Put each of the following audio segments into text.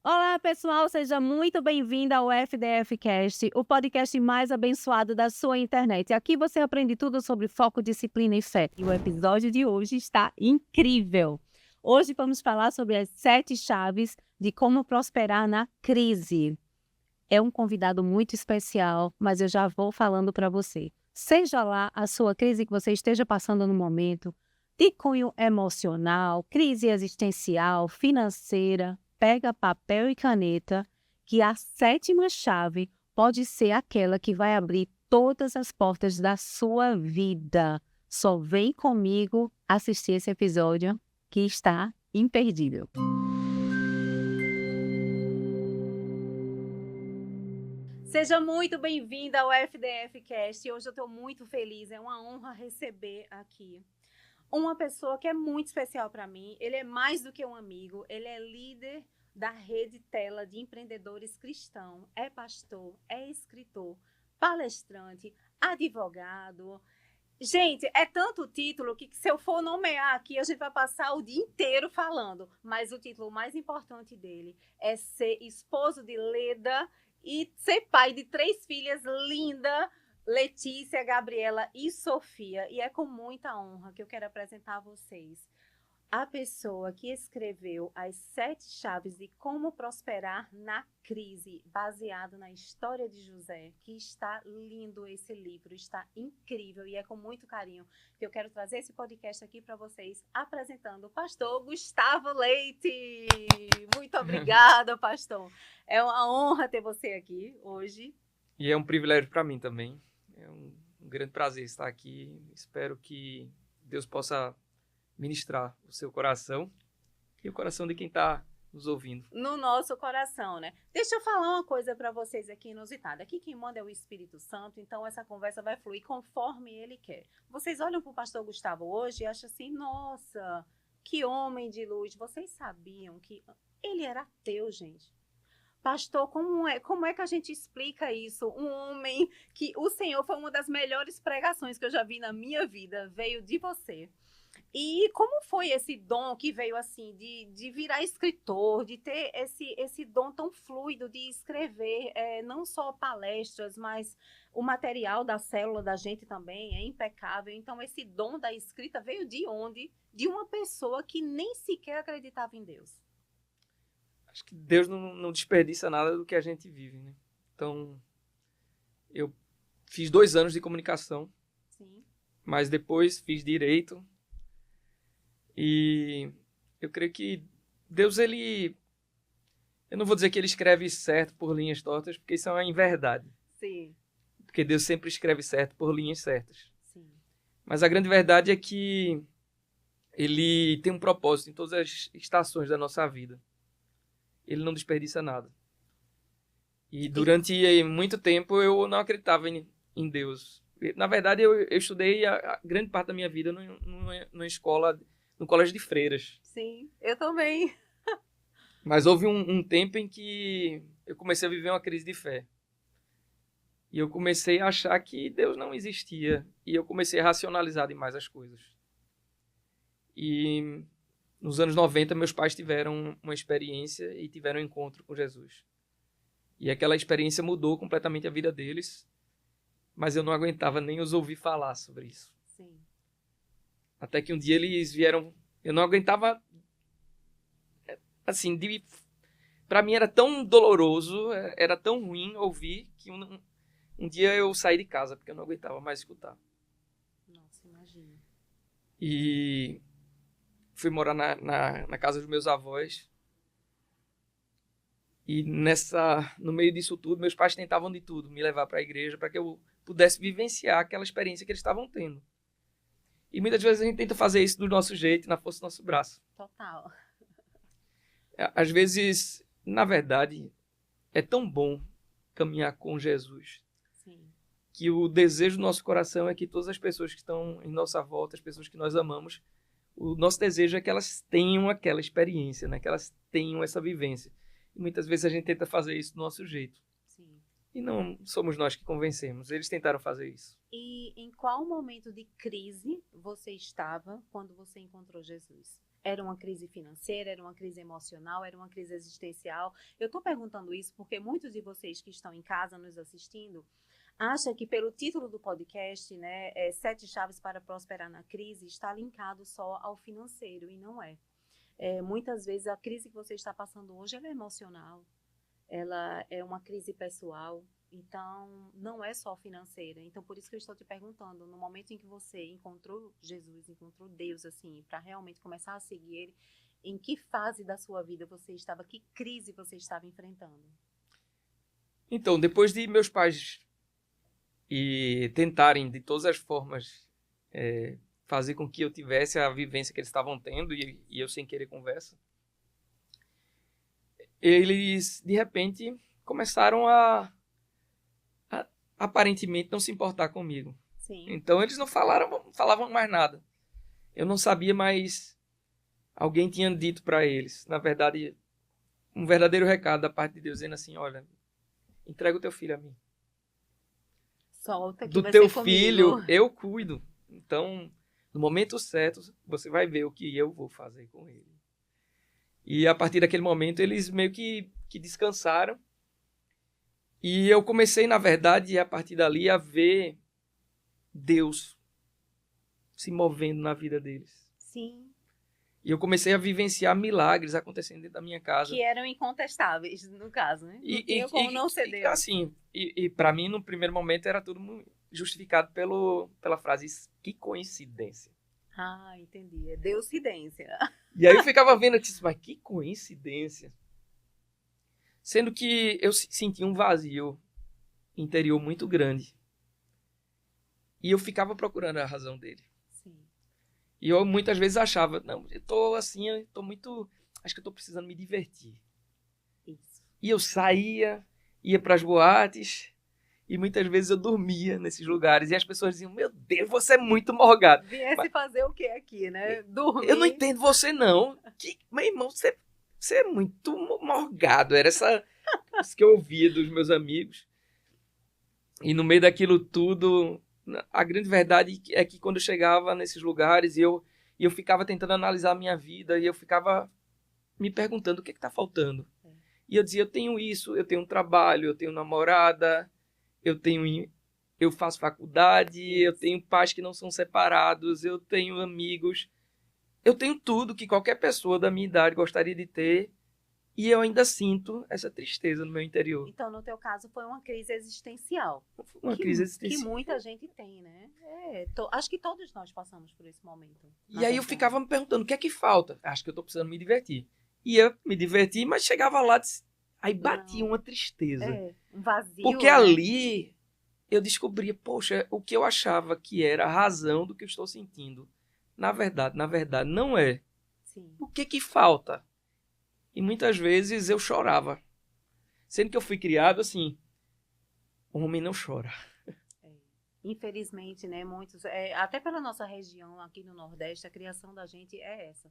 Olá, pessoal, seja muito bem-vindo ao FDF Cast, o podcast mais abençoado da sua internet. Aqui você aprende tudo sobre foco, disciplina e fé. E o episódio de hoje está incrível. Hoje vamos falar sobre as 7 chaves de como prosperar na crise. É um convidado muito especial, mas eu já vou falando para você. Seja lá a sua crise que você esteja passando no momento, de cunho emocional, crise existencial, financeira, pega papel e caneta, que a 7ª chave pode ser aquela que vai abrir todas as portas da sua vida. Só vem comigo assistir esse episódio que está imperdível. Seja muito bem-vinda ao FDF Cast. Hoje eu estou muito feliz, é uma honra receber aqui uma pessoa que é muito especial para mim. Ele é mais do que um amigo, ele é líder da Rede Tela de Empreendedores Cristãos, é pastor, é escritor, palestrante, advogado. Gente, é tanto título que se eu for nomear aqui, a gente vai passar o dia inteiro falando. Mas o título mais importante dele é ser esposo de Leda e ser pai de 3 filhas lindas, Letícia, Gabriela e Sofia. E é com muita honra que eu quero apresentar a vocês a pessoa que escreveu as 7 chaves de como prosperar na crise, baseado na história de José, que está lindo esse livro, está incrível e é com muito carinho que eu quero trazer esse podcast aqui para vocês, apresentando o pastor Gustavo Leite. Muito obrigada, pastor. É uma honra ter você aqui hoje. E é um privilégio para mim também. É um grande prazer estar aqui. Espero que Deus possa ministrar o seu coração e o coração de quem está nos ouvindo. No nosso coração, né? Deixa eu falar uma coisa para vocês aqui inusitada. Aqui quem manda é o Espírito Santo, então essa conversa vai fluir conforme ele quer. Vocês olham para o pastor Gustavo hoje e acham assim, nossa, que homem de luz. Vocês sabiam que ele era ateu, gente? Pastor, como é que a gente explica isso? Um homem que o Senhor foi uma das melhores pregações que eu já vi na minha vida, veio de você. E como foi esse dom que veio assim, de virar escritor, de ter esse dom tão fluido de escrever, não só palestras, mas o material da célula da gente também é impecável. Então, esse dom da escrita veio de onde? De uma pessoa que nem sequer acreditava em Deus. Acho que Deus não desperdiça nada do que a gente vive, né? Então, eu fiz 2 anos de comunicação, Sim. mas depois fiz direito. E eu creio que Deus, eu não vou dizer que ele escreve certo por linhas tortas, porque isso é uma inverdade. Sim. Porque Deus sempre escreve certo por linhas certas. Sim. Mas a grande verdade é que ele tem um propósito em todas as estações da nossa vida. Ele não desperdiça nada. E durante muito tempo eu não acreditava em Deus. Na verdade, eu estudei a grande parte da minha vida numa escola, no colégio de freiras. Sim, eu também. Mas houve um tempo em que eu comecei a viver uma crise de fé. E eu comecei a achar que Deus não existia. E eu comecei a racionalizar demais as coisas. E nos anos 90, meus pais tiveram uma experiência e tiveram um encontro com Jesus. E aquela experiência mudou completamente a vida deles, mas eu não aguentava nem os ouvir falar sobre isso. Sim. Até que um dia eles vieram... Eu não aguentava... Assim, para mim era tão doloroso, era tão ruim ouvir, que um dia eu saí de casa, porque eu não aguentava mais escutar. Nossa, imagina. E fui morar na casa dos meus avós. E no meio disso tudo, meus pais tentavam de tudo, me levar para a igreja para que eu pudesse vivenciar aquela experiência que eles estavam tendo. E muitas vezes a gente tenta fazer isso do nosso jeito, na força do nosso braço. Total. Às vezes, na verdade, é tão bom caminhar com Jesus. Sim. Que o desejo do nosso coração é que todas as pessoas que estão em nossa volta, as pessoas que nós amamos, o nosso desejo é que elas tenham aquela experiência, né? Que elas tenham essa vivência. E muitas vezes a gente tenta fazer isso do nosso jeito. Sim. E não somos nós que convencemos. Eles tentaram fazer isso. E em qual momento de crise você estava quando você encontrou Jesus? Era uma crise financeira, era uma crise emocional, era uma crise existencial? Eu estou perguntando isso porque muitos de vocês que estão em casa nos assistindo acham que pelo título do podcast, né, 7 chaves para prosperar na crise, está linkado só ao financeiro, e não é. Muitas vezes a crise que você está passando hoje ela é emocional, ela é uma crise pessoal, então não é só financeira. Então por isso que eu estou te perguntando, no momento em que você encontrou Jesus, encontrou Deus assim, para realmente começar a seguir ele, em que fase da sua vida você estava, que crise você estava enfrentando? Então, depois de meus pais tentarem de todas as formas fazer com que eu tivesse a vivência que eles estavam tendo e eu sem querer conversa, eles de repente começaram a aparentemente não se importar comigo. Sim. Então eles não falavam mais nada. Eu não sabia, mas alguém tinha dito para eles, na verdade, um verdadeiro recado da parte de Deus, dizendo assim: olha, entrega o teu filho a mim. Solta que do vai teu ser filho comigo. eu cuido. Então, no momento certo, você vai ver o que eu vou fazer com ele. E a partir daquele momento, eles meio que descansaram. E eu comecei, na verdade, a partir dali, a ver Deus se movendo na vida deles. Sim. E eu comecei a vivenciar milagres acontecendo dentro da minha casa. Que eram incontestáveis, no caso, né? Não tinha como não ser Deus. Assim, para mim, no primeiro momento, era tudo justificado pela frase, que coincidência. Ah, entendi. É Deusidência. E aí eu ficava vendo, eu disse, mas que coincidência. Sendo que eu senti um vazio interior muito grande. E eu ficava procurando a razão dele. Sim. E eu muitas vezes achava, não, eu tô assim, eu tô muito... Acho que eu tô precisando me divertir. Isso. E eu saía, ia pras boates, e muitas vezes eu dormia nesses lugares. E as pessoas diziam, meu Deus, você é muito morgado. Viesse fazer o que aqui, né? Dormir. Eu não entendo você, não. Meu irmão, você é muito morgado. Era isso que eu ouvia dos meus amigos. E no meio daquilo tudo, a grande verdade é que quando eu chegava nesses lugares e eu ficava tentando analisar a minha vida e eu ficava me perguntando o que está faltando. E eu dizia, eu tenho isso, eu tenho um trabalho, eu tenho namorada, eu faço faculdade, eu tenho pais que não são separados, eu tenho amigos, eu tenho tudo que qualquer pessoa da minha idade gostaria de ter. E eu ainda sinto essa tristeza no meu interior. Então, no teu caso, foi uma crise existencial. Uma crise existencial. Que muita gente tem, né? Acho que todos nós passamos por esse momento. E aí eu ficava me perguntando, o que é que falta? Acho que eu tô precisando me divertir. E eu me diverti, mas chegava lá, aí batia uma tristeza. Um vazio. Porque ali eu descobria, poxa, o que eu achava que era a razão do que eu estou sentindo. Na verdade, não é. Sim. O que que falta? E muitas vezes eu chorava. Sendo que eu fui criado assim, o homem não chora. Infelizmente, né, muitos, até pela nossa região aqui no Nordeste, a criação da gente é essa,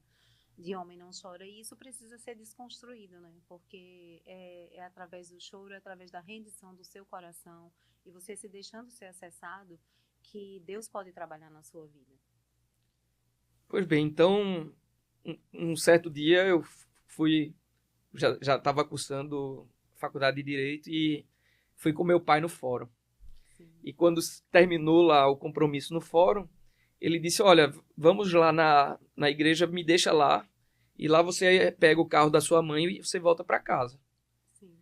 de homem não chora, e isso precisa ser desconstruído, né, porque é através do choro, é através da rendição do seu coração, e você se deixando ser acessado, que Deus pode trabalhar na sua vida. Pois bem, então, um certo dia eu já estava cursando faculdade de Direito e fui com meu pai no fórum. Sim. E quando terminou lá o compromisso no fórum, ele disse, olha, vamos lá na igreja, me deixa lá, e lá você pega o carro da sua mãe e você volta para casa. Sim.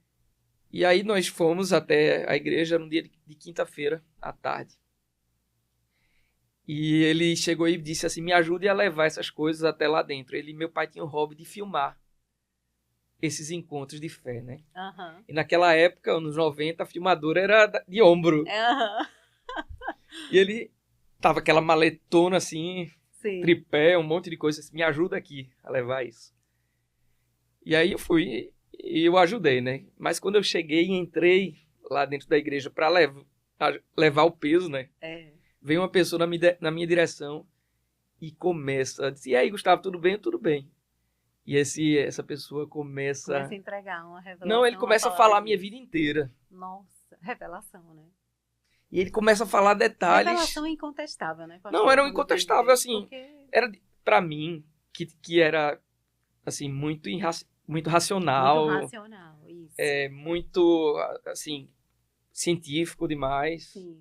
E aí nós fomos até a igreja num dia de quinta-feira, à tarde. E ele chegou e disse assim, me ajude a levar essas coisas até lá dentro. Meu pai tinha o hobby de filmar esses encontros de fé, né? Uhum. E naquela época, anos 90, a filmadora era de ombro. Uhum. E ele tava aquela maletona assim, Sim. Tripé, um monte de coisa. Assim, me ajuda aqui a levar isso. E aí eu fui e eu ajudei, né? Mas quando eu cheguei e entrei lá dentro da igreja para levar o peso, né? Veio uma pessoa na minha direção e começa a dizer, e aí, Gustavo, tudo bem? Tudo bem. E essa pessoa começa a entregar uma revelação. Não, ele começa a falar a minha vida inteira. Nossa, revelação, né? E ele começa a falar detalhes. Revelação incontestável, né? Não, era um incontestável, assim. Porque... Era, pra mim, que era, assim, muito racional. Muito racional, isso. Muito, assim, científico demais. Sim.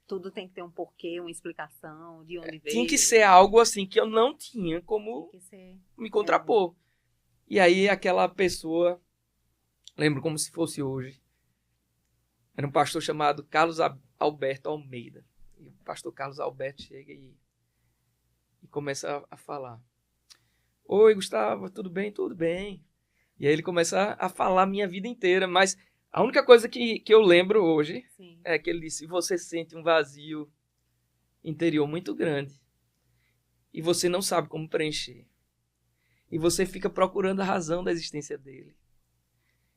Tudo tem que ter um porquê, uma explicação, de onde veio. Tinha que ser algo, assim, que eu não tinha como me contrapor. E aí, aquela pessoa, lembro como se fosse hoje, era um pastor chamado Carlos Alberto Almeida. E o pastor Carlos Alberto chega e começa a falar. Oi, Gustavo, tudo bem? Tudo bem. E aí ele começa a falar a minha vida inteira, mas a única coisa que eu lembro hoje Sim. é que ele disse, você sente um vazio interior muito grande e você não sabe como preencher. E você fica procurando a razão da existência dele.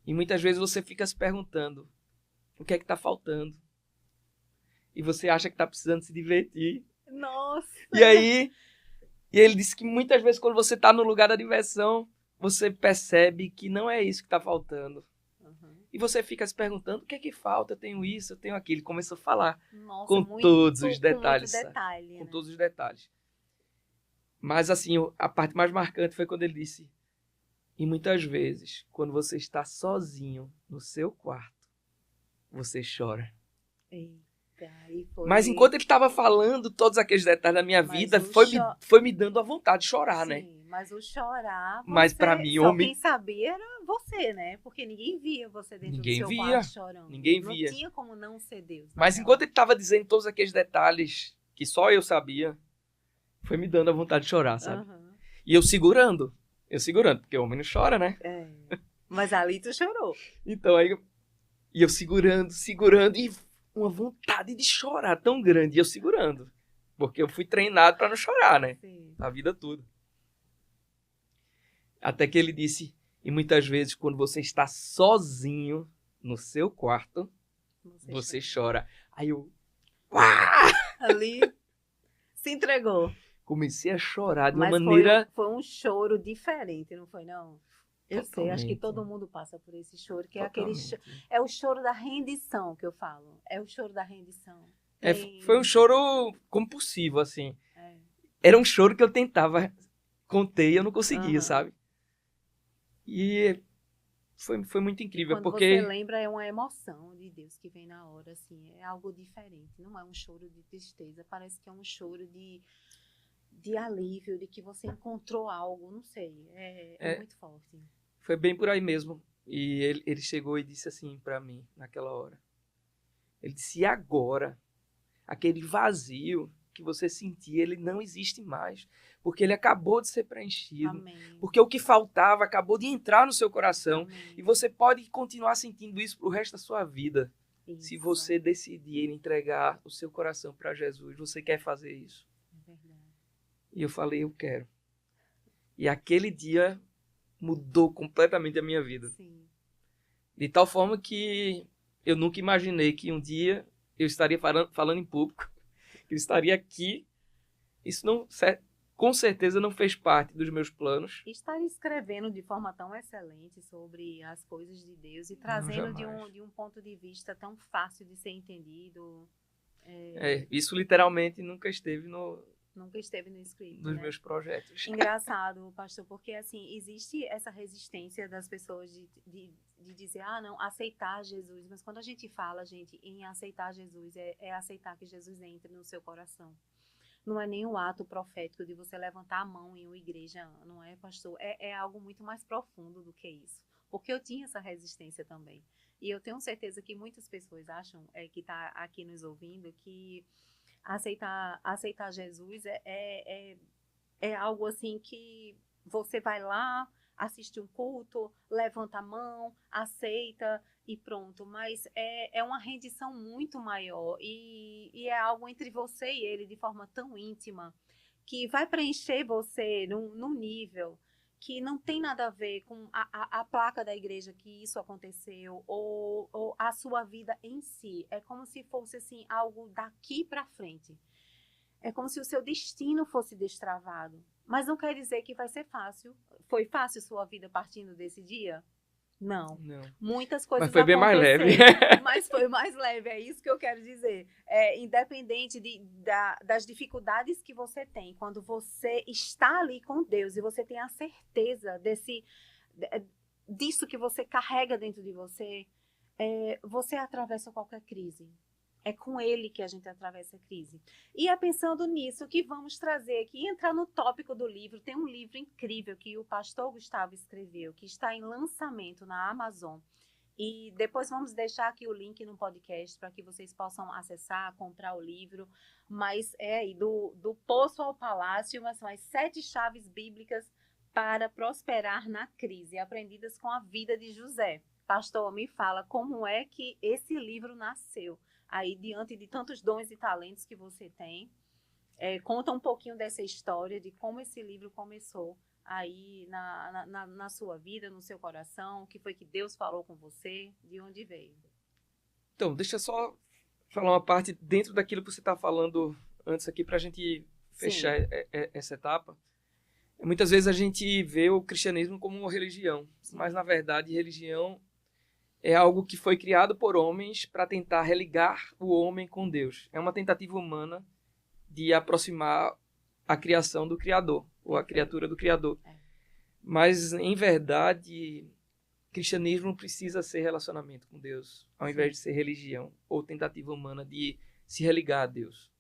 E muitas vezes você fica se perguntando o que é que está faltando. E você acha que está precisando se divertir. Nossa! E aí, ele disse que muitas vezes quando você está no lugar da diversão, você percebe que não é isso que está faltando. E você fica se perguntando, o que é que falta? Eu tenho isso, eu tenho aquilo. Ele começou a falar. Nossa, com todos os detalhes. Com muito detalhe, com né? todos os detalhes. Mas assim, a parte mais marcante foi quando ele disse, e muitas vezes, quando você está sozinho no seu quarto, você chora. Eita, aí foi... Mas enquanto ele estava falando todos aqueles detalhes da minha vida, foi me dando a vontade de chorar, Sim, né? Mas o chorar, mas para mim, só quem sabia era você, né? Porque ninguém via você dentro do seu quarto chorando. Ninguém via. Não tinha como não ser Deus. Mas enquanto ele estava dizendo todos aqueles detalhes que só eu sabia, foi me dando a vontade de chorar, sabe? E eu segurando, porque o homem não chora, né? Mas ali tu chorou. Então, aí eu segurando, e uma vontade de chorar tão grande, e eu segurando. Porque eu fui treinado para não chorar, né? Sim. A vida toda. Até que ele disse, e muitas vezes quando você está sozinho no seu quarto, você chora. Aí eu... Ali se entregou. Comecei a chorar de uma maneira... Foi um choro diferente, não foi não? Eu sei, acho que todo mundo passa por esse choro, que é aquele é o choro da rendição que eu falo. É o choro da rendição. Foi um choro compulsivo, assim. Era um choro que eu tentava conter e eu não conseguia, sabe? E foi muito incrível, quando porque... você lembra, é uma emoção de Deus que vem na hora, assim. É algo diferente, não é um choro de tristeza, parece que é um choro de alívio, de que você encontrou algo, não sei. É muito forte. Foi bem por aí mesmo. E ele chegou e disse assim pra mim, naquela hora. Ele disse, e agora? Aquele vazio que você sentia, ele não existe mais. Porque ele acabou de ser preenchido. Amém. Porque o que faltava acabou de entrar no seu coração. Amém. E você pode continuar sentindo isso pro resto da sua vida. Isso. Se você decidir entregar o seu coração para Jesus. Você quer fazer isso? É verdade. E eu falei, eu quero. E aquele dia mudou completamente a minha vida. Sim. De tal forma que eu nunca imaginei que um dia eu estaria falando em público, que eu estaria aqui. Isso não, com certeza não fez parte dos meus planos. Estar escrevendo de forma tão excelente sobre as coisas de Deus e trazendo de um ponto de vista tão fácil de ser entendido. Isso literalmente nunca esteve no script, nos né? meus projetos. Engraçado, pastor, porque assim, existe essa resistência das pessoas de dizer, não, aceitar Jesus. Mas quando a gente fala, gente, em aceitar Jesus, é aceitar que Jesus entre no seu coração. Não é nem o ato profético de você levantar a mão em uma igreja, não é, pastor? É algo muito mais profundo do que isso. Porque eu tinha essa resistência também. E eu tenho certeza que muitas pessoas acham, que está aqui nos ouvindo, que aceitar Jesus é algo assim que você vai lá, assiste um culto, levanta a mão, aceita e pronto. Mas é uma rendição muito maior e é algo entre você e ele de forma tão íntima que vai preencher você num nível que não tem nada a ver com a placa da igreja que isso aconteceu ou a sua vida em si. É como se fosse assim, algo daqui para frente. É como se o seu destino fosse destravado. Mas não quer dizer que vai ser fácil. Foi fácil sua vida partindo desse dia? Não. Não. Muitas coisas Mas foi bem mais leve. Mas foi mais leve, é isso que eu quero dizer. Independente das dificuldades que você tem, quando você está ali com Deus e você tem a certeza disso que você carrega dentro de você, você atravessa qualquer crise. É com Ele que a gente atravessa a crise. E é pensando nisso que vamos trazer aqui, entrar no tópico do livro. Tem um livro incrível que o pastor Gustavo escreveu, que está em lançamento na Amazon. E depois vamos deixar aqui o link no podcast para que vocês possam acessar, comprar o livro. Mas aí, do poço ao palácio, são as 7 chaves bíblicas para prosperar na crise, aprendidas com a vida de José. Pastor, me fala como é que esse livro nasceu? Aí, diante de tantos dons e talentos que você tem, conta um pouquinho dessa história, de como esse livro começou aí na sua vida, no seu coração, o que foi que Deus falou com você, de onde veio? Então, deixa eu só falar uma parte dentro daquilo que você está falando antes aqui, para a gente fechar essa etapa. Muitas vezes a gente vê o cristianismo como uma religião, mas, na verdade, religião é algo que foi criado por homens para tentar religar o homem com Deus. É uma tentativa humana de aproximar a criação do Criador, ou a criatura do Criador. Mas, em verdade, cristianismo precisa ser relacionamento com Deus, ao invés de ser religião ou tentativa humana de se religar a Deus.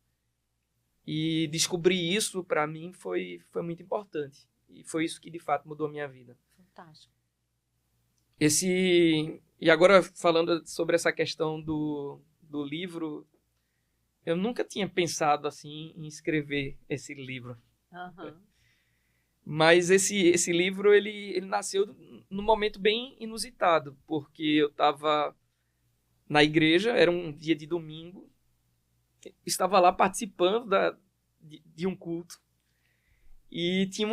E descobrir isso, para mim, foi muito importante. E foi isso que, de fato, mudou a minha vida. Fantástico. E agora, falando sobre essa questão do livro, eu nunca tinha pensado assim em escrever esse livro. Uhum. Mas esse livro, ele nasceu num momento bem inusitado, porque eu estava na igreja, era um dia de domingo, estava lá participando de um culto, e tinha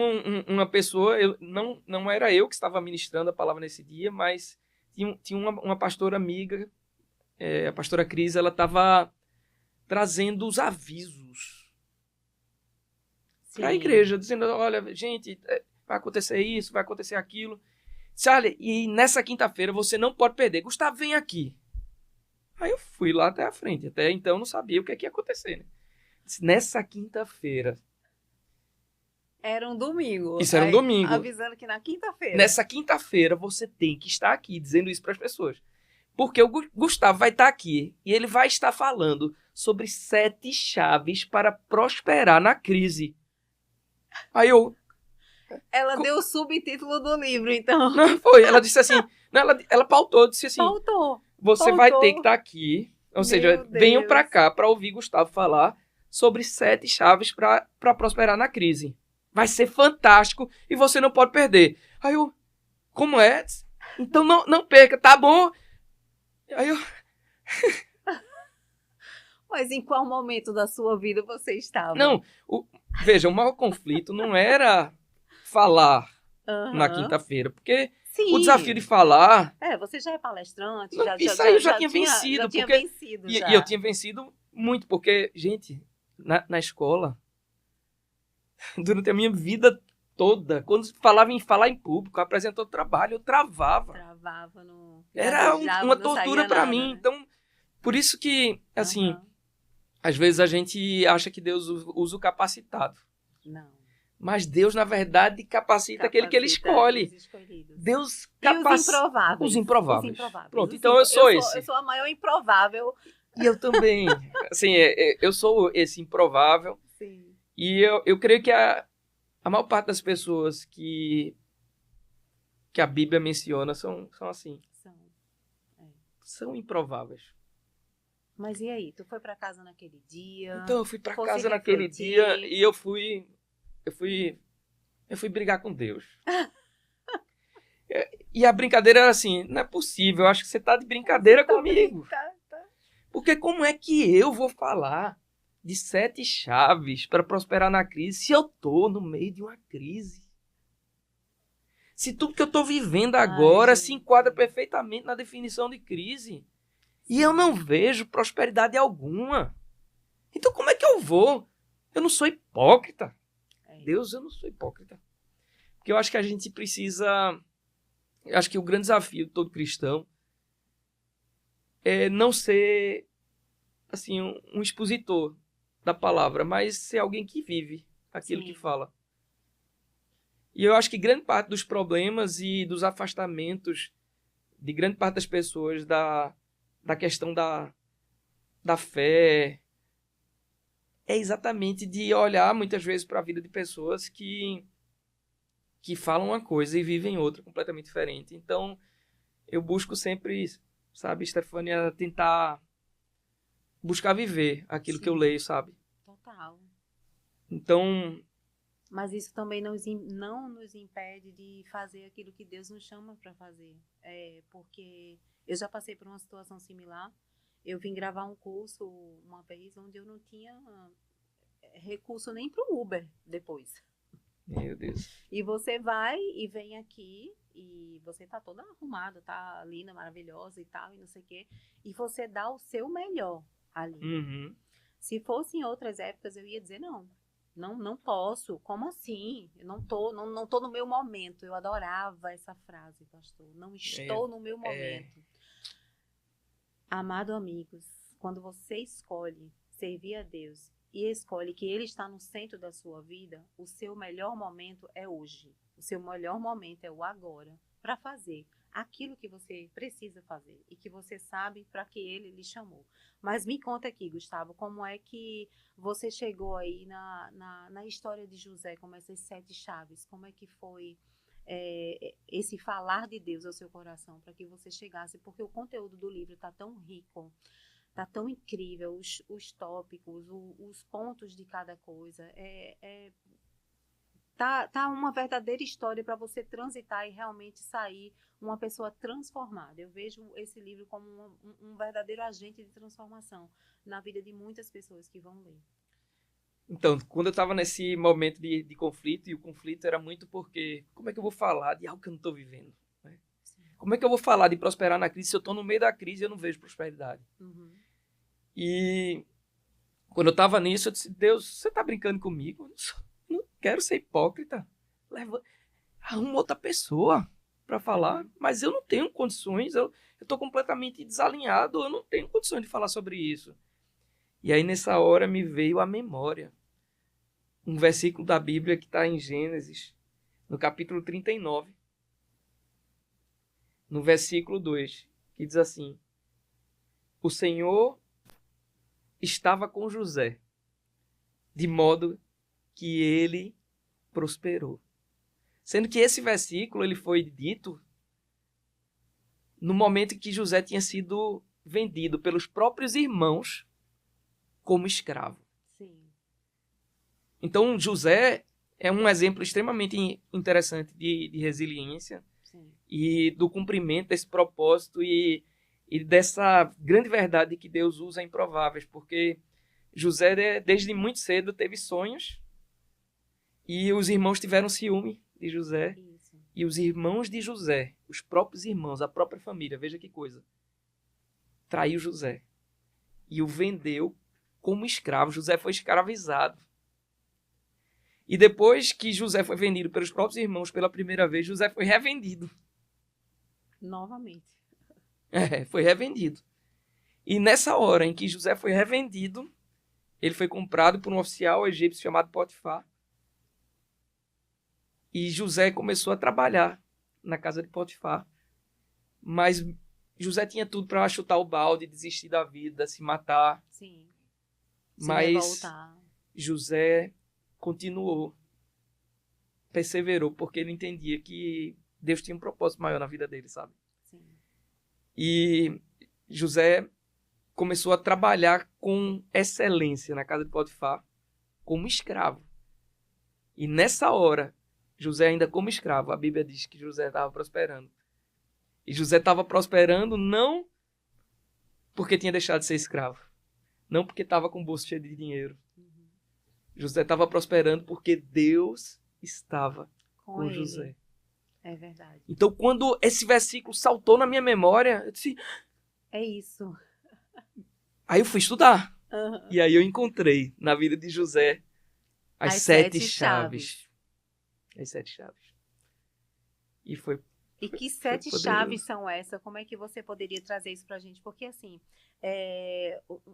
uma pessoa, não era eu que estava ministrando a palavra nesse dia, mas tinha uma pastora amiga, a pastora Cris, ela estava trazendo os avisos para a igreja, dizendo, olha, gente, vai acontecer isso, vai acontecer aquilo. Disse, olha, e nessa quinta-feira você não pode perder. Gustavo, vem aqui. Aí eu fui lá até a frente, até então eu não sabia o que ia acontecer, né? Disse, nessa quinta-feira. Era um domingo. Isso era um domingo. Avisando que na quinta-feira. Nessa quinta-feira você tem que estar aqui dizendo isso para as pessoas. Porque o Gustavo vai estar aqui e ele vai estar falando sobre 7 chaves para prosperar na crise. Aí eu... Ela deu o subtítulo do livro, então. Não, foi. Ela disse assim... Não, ela pautou, disse assim... Pautou. Você vai ter que estar aqui. Ou seja, venham para cá para ouvir Gustavo falar sobre 7 chaves para prosperar na crise. Vai ser fantástico e você não pode perder. Aí eu, como é? Então não perca, tá bom? Aí eu... Mas em qual momento da sua vida você estava? Não, veja, o maior conflito não era falar na quinta-feira, porque o desafio de falar... você já é palestrante, isso aí eu já tinha vencido. Já tinha vencido. E eu tinha vencido muito, porque, gente, na escola... Durante a minha vida toda, quando falava em falar em público, apresentou trabalho, eu travava. Era uma tortura para mim. Né? Então, por isso que, assim, às vezes a gente acha que Deus usa o capacitado. Não. Mas Deus, na verdade, capacita aquele que Ele escolhe. Deus capacita os improváveis. Pronto, então eu sou esse. Eu sou a maior improvável. E eu também. Assim, eu sou esse improvável. Sim. E eu creio que a maior parte das pessoas que a Bíblia menciona são assim. São improváveis. Mas e aí? Tu foi para casa naquele dia? Então, eu fui para casa naquele dia e eu fui brigar com Deus. E a brincadeira era assim, não é possível, eu acho que você tá de brincadeira comigo. Tá. Porque como é que eu vou falar de 7 chaves para prosperar na crise se eu tô no meio de uma crise? Se tudo que eu tô vivendo agora se enquadra perfeitamente na definição de crise. E eu não vejo prosperidade alguma. Então como é que eu vou? Eu não sou hipócrita. Deus, eu não sou hipócrita. Porque eu acho que a gente precisa eu acho que o grande desafio de todo cristão é não ser assim um expositor da palavra, mas ser alguém que vive aquilo Sim. que fala. E eu acho que grande parte dos problemas e dos afastamentos de grande parte das pessoas da questão da fé é exatamente de olhar muitas vezes para a vida de pessoas que falam uma coisa e vivem outra completamente diferente. Então, eu busco sempre, sabe, Stefânia, tentar buscar viver aquilo que eu Sim. leio, sabe? Total. Então, Mas isso também não nos impede de fazer aquilo que Deus nos chama para fazer. Porque eu já passei por uma situação similar. Eu vim gravar um curso uma vez onde eu não tinha recurso nem para o Uber depois. meu Deus. E você vai e vem aqui e você tá toda arrumada, tá linda, maravilhosa e tal, e não sei o quê. E você dá o seu melhor ali. Uhum. Se fosse em outras épocas, eu ia dizer não. Não posso. Como assim? Eu não tô no meu momento. Eu adorava essa frase, pastor. Não estou no meu momento. Amado amigos, quando você escolhe servir a Deus e escolhe que Ele está no centro da sua vida, o seu melhor momento é hoje. O seu melhor momento é o agora, para fazer aquilo que você precisa fazer e que você sabe para que Ele lhe chamou. Mas me conta aqui, Gustavo, como é que você chegou aí na história de José, como essas 7 chaves, como é que foi esse falar de Deus ao seu coração para que você chegasse, porque o conteúdo do livro está tão rico, está tão incrível, os tópicos, os pontos de cada coisa, tá uma verdadeira história para você transitar e realmente sair uma pessoa transformada. Eu vejo esse livro como um verdadeiro agente de transformação na vida de muitas pessoas que vão ler. Então, quando eu estava nesse momento de conflito, e o conflito era muito porque como é que eu vou falar de algo que eu não estou vivendo? Né? Como é que eu vou falar de prosperar na crise se eu estou no meio da crise e eu não vejo prosperidade? Uhum. E quando eu estava nisso, eu disse, Deus, você está brincando comigo? Eu não quero ser hipócrita. Arruma outra pessoa para falar, mas eu não tenho condições, eu estou completamente desalinhado, eu não tenho condições de falar sobre isso. E aí, nessa hora, me veio à memória um versículo da Bíblia que está em Gênesis, no capítulo 39, no versículo 2, que diz assim: o Senhor estava com José, de modo que ele prosperou. Sendo que esse versículo ele foi dito no momento em que José tinha sido vendido pelos próprios irmãos como escravo. Sim. Então, José é um exemplo extremamente interessante de resiliência. Sim. E do cumprimento desse propósito e dessa grande verdade que Deus usa improváveis, porque José, desde muito cedo, teve sonhos e os irmãos tiveram ciúme de José. Isso. E os irmãos de José, os próprios irmãos, a própria família, veja que coisa, traiu José e o vendeu como escravo. José foi escravizado. E depois que José foi vendido pelos próprios irmãos pela primeira vez, José foi revendido. Novamente. Foi revendido. E nessa hora em que José foi revendido, ele foi comprado por um oficial egípcio chamado Potifar. E José começou a trabalhar na casa de Potifar. Mas José tinha tudo para chutar o balde, desistir da vida, se matar. Sim. Mas revoltar. José continuou, perseverou, porque ele entendia que Deus tinha um propósito maior na vida dele, sabe? Sim. E José começou a trabalhar com excelência na casa de Potifar como escravo. E nessa hora, José ainda como escravo, a Bíblia diz que José estava prosperando. E José estava prosperando não porque tinha deixado de ser escravo, não porque estava com o bolso cheio de dinheiro. Uhum. José estava prosperando porque Deus estava com José. É verdade. Então, quando esse versículo saltou na minha memória, eu disse... É isso. Aí eu fui estudar. Uhum. E aí eu encontrei na vida de José as 7 chaves. As 7 chaves. E foi E que 7 chaves são essas? Como é que você poderia trazer isso para a gente? Porque, assim,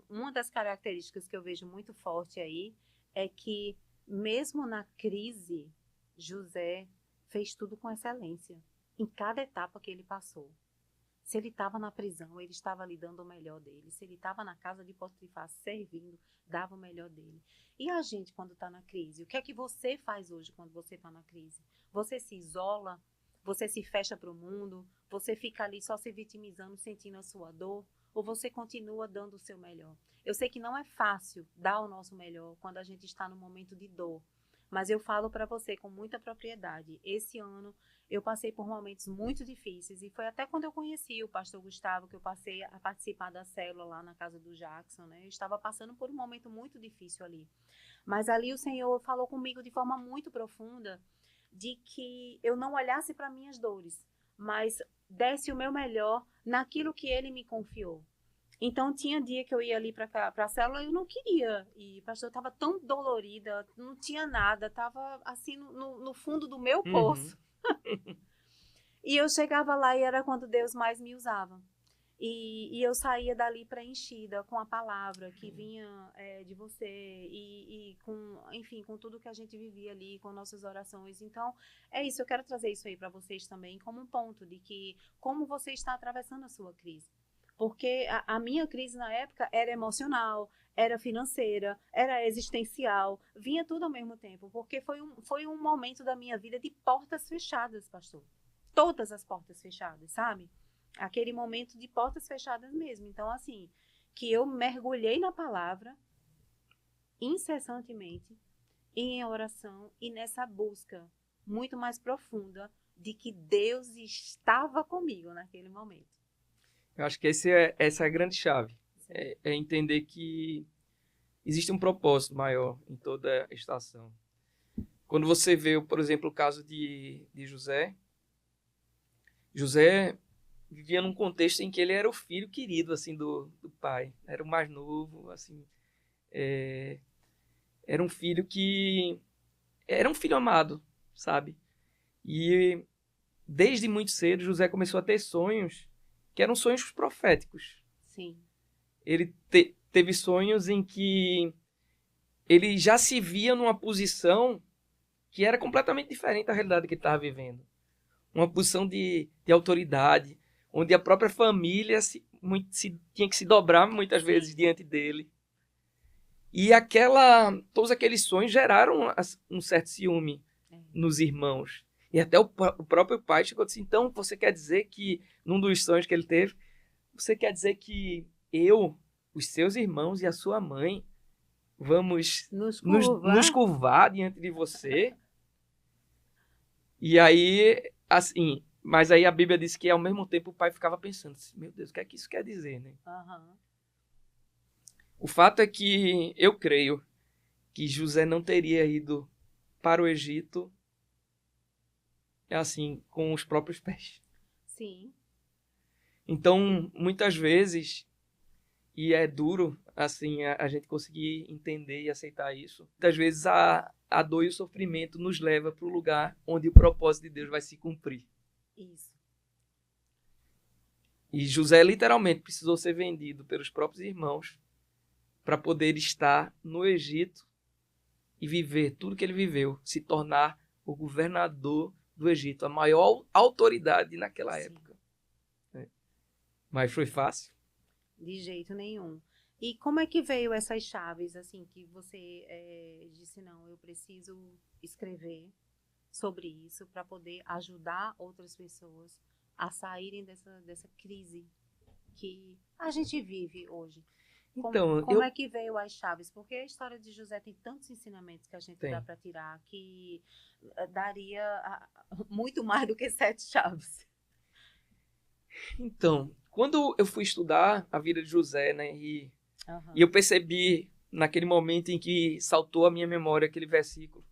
uma das características que eu vejo muito forte aí é que, mesmo na crise, José fez tudo com excelência, em cada etapa que ele passou. Se ele estava na prisão, ele estava ali dando o melhor dele. Se ele estava na casa de Potifar servindo, dava o melhor dele. E a gente, quando está na crise, o que é que você faz hoje quando você está na crise? Você se isola? Você se fecha para o mundo? Você fica ali só se vitimizando, sentindo a sua dor? Ou você continua dando o seu melhor? Eu sei que não é fácil dar o nosso melhor quando a gente está no momento de dor. Mas eu falo para você com muita propriedade. Esse ano eu passei por momentos muito difíceis. E foi até quando eu conheci o pastor Gustavo que eu passei a participar da célula lá na casa do Jackson, né? Eu estava passando por um momento muito difícil ali. Mas ali o Senhor falou comigo de forma muito profunda, de que eu não olhasse para minhas dores, mas desse o meu melhor naquilo que Ele me confiou. Então, tinha dia que eu ia ali para a célula e eu não queria ir. Pastor, eu estava tão dolorida, não tinha nada, estava assim no fundo do meu poço. E eu chegava lá e era quando Deus mais me usava. E eu saía dali preenchida com a palavra que vinha de você e com, enfim, com tudo que a gente vivia ali, com nossas orações. Então, é isso, eu quero trazer isso aí para vocês também como um ponto de que como você está atravessando a sua crise. Porque a minha crise na época era emocional, era financeira, era existencial, vinha tudo ao mesmo tempo, porque foi um momento da minha vida de portas fechadas, pastor. Todas as portas fechadas, sabe? Aquele momento de portas fechadas mesmo. Então, assim, que eu mergulhei na palavra incessantemente, em oração e nessa busca muito mais profunda de que Deus estava comigo naquele momento. Eu acho que essa é a grande chave. É entender que existe um propósito maior em toda a estação. Quando você vê, por exemplo, o caso de José, José vivia num contexto em que ele era o filho querido assim do pai. Era o mais novo, assim, era um filho que era um filho amado, sabe? E desde muito cedo José começou a ter sonhos que eram sonhos proféticos. Sim. Ele teve sonhos em que ele já se via numa posição que era completamente diferente da realidade que ele estava vivendo. Uma posição de autoridade, onde a própria família tinha que se dobrar muitas vezes diante dele. E todos aqueles sonhos geraram um certo ciúme nos irmãos. E até o próprio pai chegou e disse, então você quer dizer que, num dos sonhos que ele teve, você quer dizer que eu, os seus irmãos e a sua mãe vamos nos curvar diante de você? E aí, assim, mas aí a Bíblia diz que ao mesmo tempo o pai ficava pensando, meu Deus, o que é que isso quer dizer, né? Uhum. O fato é que eu creio que José não teria ido para o Egito assim, com os próprios pés. Sim. Então, muitas vezes, e é duro assim a gente conseguir entender e aceitar isso, muitas vezes a dor e o sofrimento nos leva para o lugar onde o propósito de Deus vai se cumprir. Isso. E José literalmente precisou ser vendido pelos próprios irmãos para poder estar no Egito e viver tudo que ele viveu, se tornar o governador do Egito, a maior autoridade naquela época. Mas foi fácil? De jeito nenhum. E como é que veio essas chaves, assim, que você disse, não, eu preciso escrever sobre isso para poder ajudar outras pessoas a saírem dessa crise que a gente vive hoje? Então, como é que veio as chaves? Porque a história de José tem tantos ensinamentos que a gente dá para tirar que daria muito mais do que 7 chaves. Então, quando eu fui estudar a vida de José, né, e eu percebi naquele momento em que saltou à minha memória aquele versículo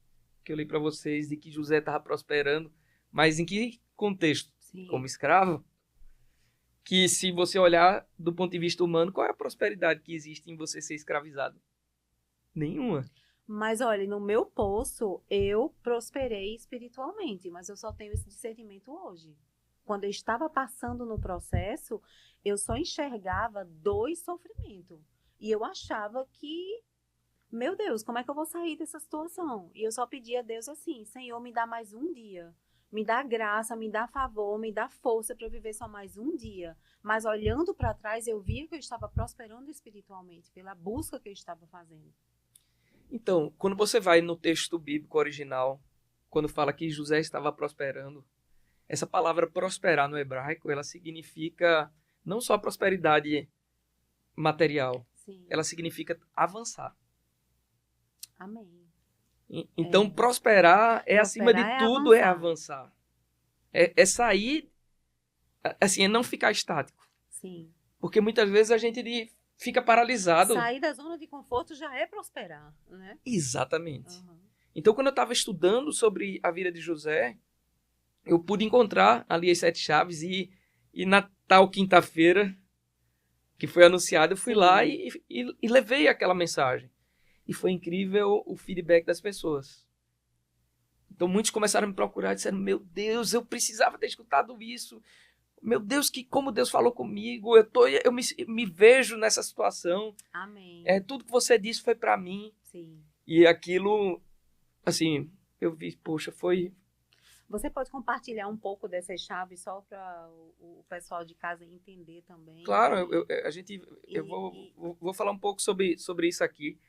que eu li para vocês de que José estava prosperando, mas em que contexto? Sim. Como escravo? Que se você olhar do ponto de vista humano, qual é a prosperidade que existe em você ser escravizado? Nenhuma. Mas olha, no meu poço, eu prosperei espiritualmente, mas eu só tenho esse discernimento hoje. quando eu estava passando no processo, eu só enxergava dor e sofrimento. E eu achava que, meu Deus, como é que eu vou sair dessa situação? E eu só pedia a Deus assim, Senhor, me dá mais um dia. Me dá graça, me dá favor, me dá força para eu viver só mais um dia. Mas olhando para trás, eu via que eu estava prosperando espiritualmente, pela busca que eu estava fazendo. Então, quando você vai no texto bíblico original, quando fala que José estava prosperando, essa palavra prosperar no hebraico, ela significa não só prosperidade material, Sim. ela significa avançar. Amém. Então, prosperar é, acima de tudo, é avançar. É sair, assim, é não ficar estático. Sim. Porque muitas vezes a gente fica paralisado. Sair da zona de conforto já é prosperar, né? Exatamente. Uhum. Então, quando eu estava estudando sobre a vida de José, eu pude encontrar ali as 7 chaves e na tal quinta-feira que foi anunciado, eu fui lá e levei aquela mensagem. E foi incrível o feedback das pessoas. Então, muitos começaram a me procurar e disseram, meu Deus, eu precisava ter escutado isso. Meu Deus, como Deus falou comigo. Eu me vejo nessa situação. Amém. Tudo que você disse foi para mim. Sim. E aquilo, assim, eu vi, poxa, foi... Você pode compartilhar um pouco dessas chaves só para o pessoal de casa entender também? Claro, eu vou falar um pouco sobre isso aqui.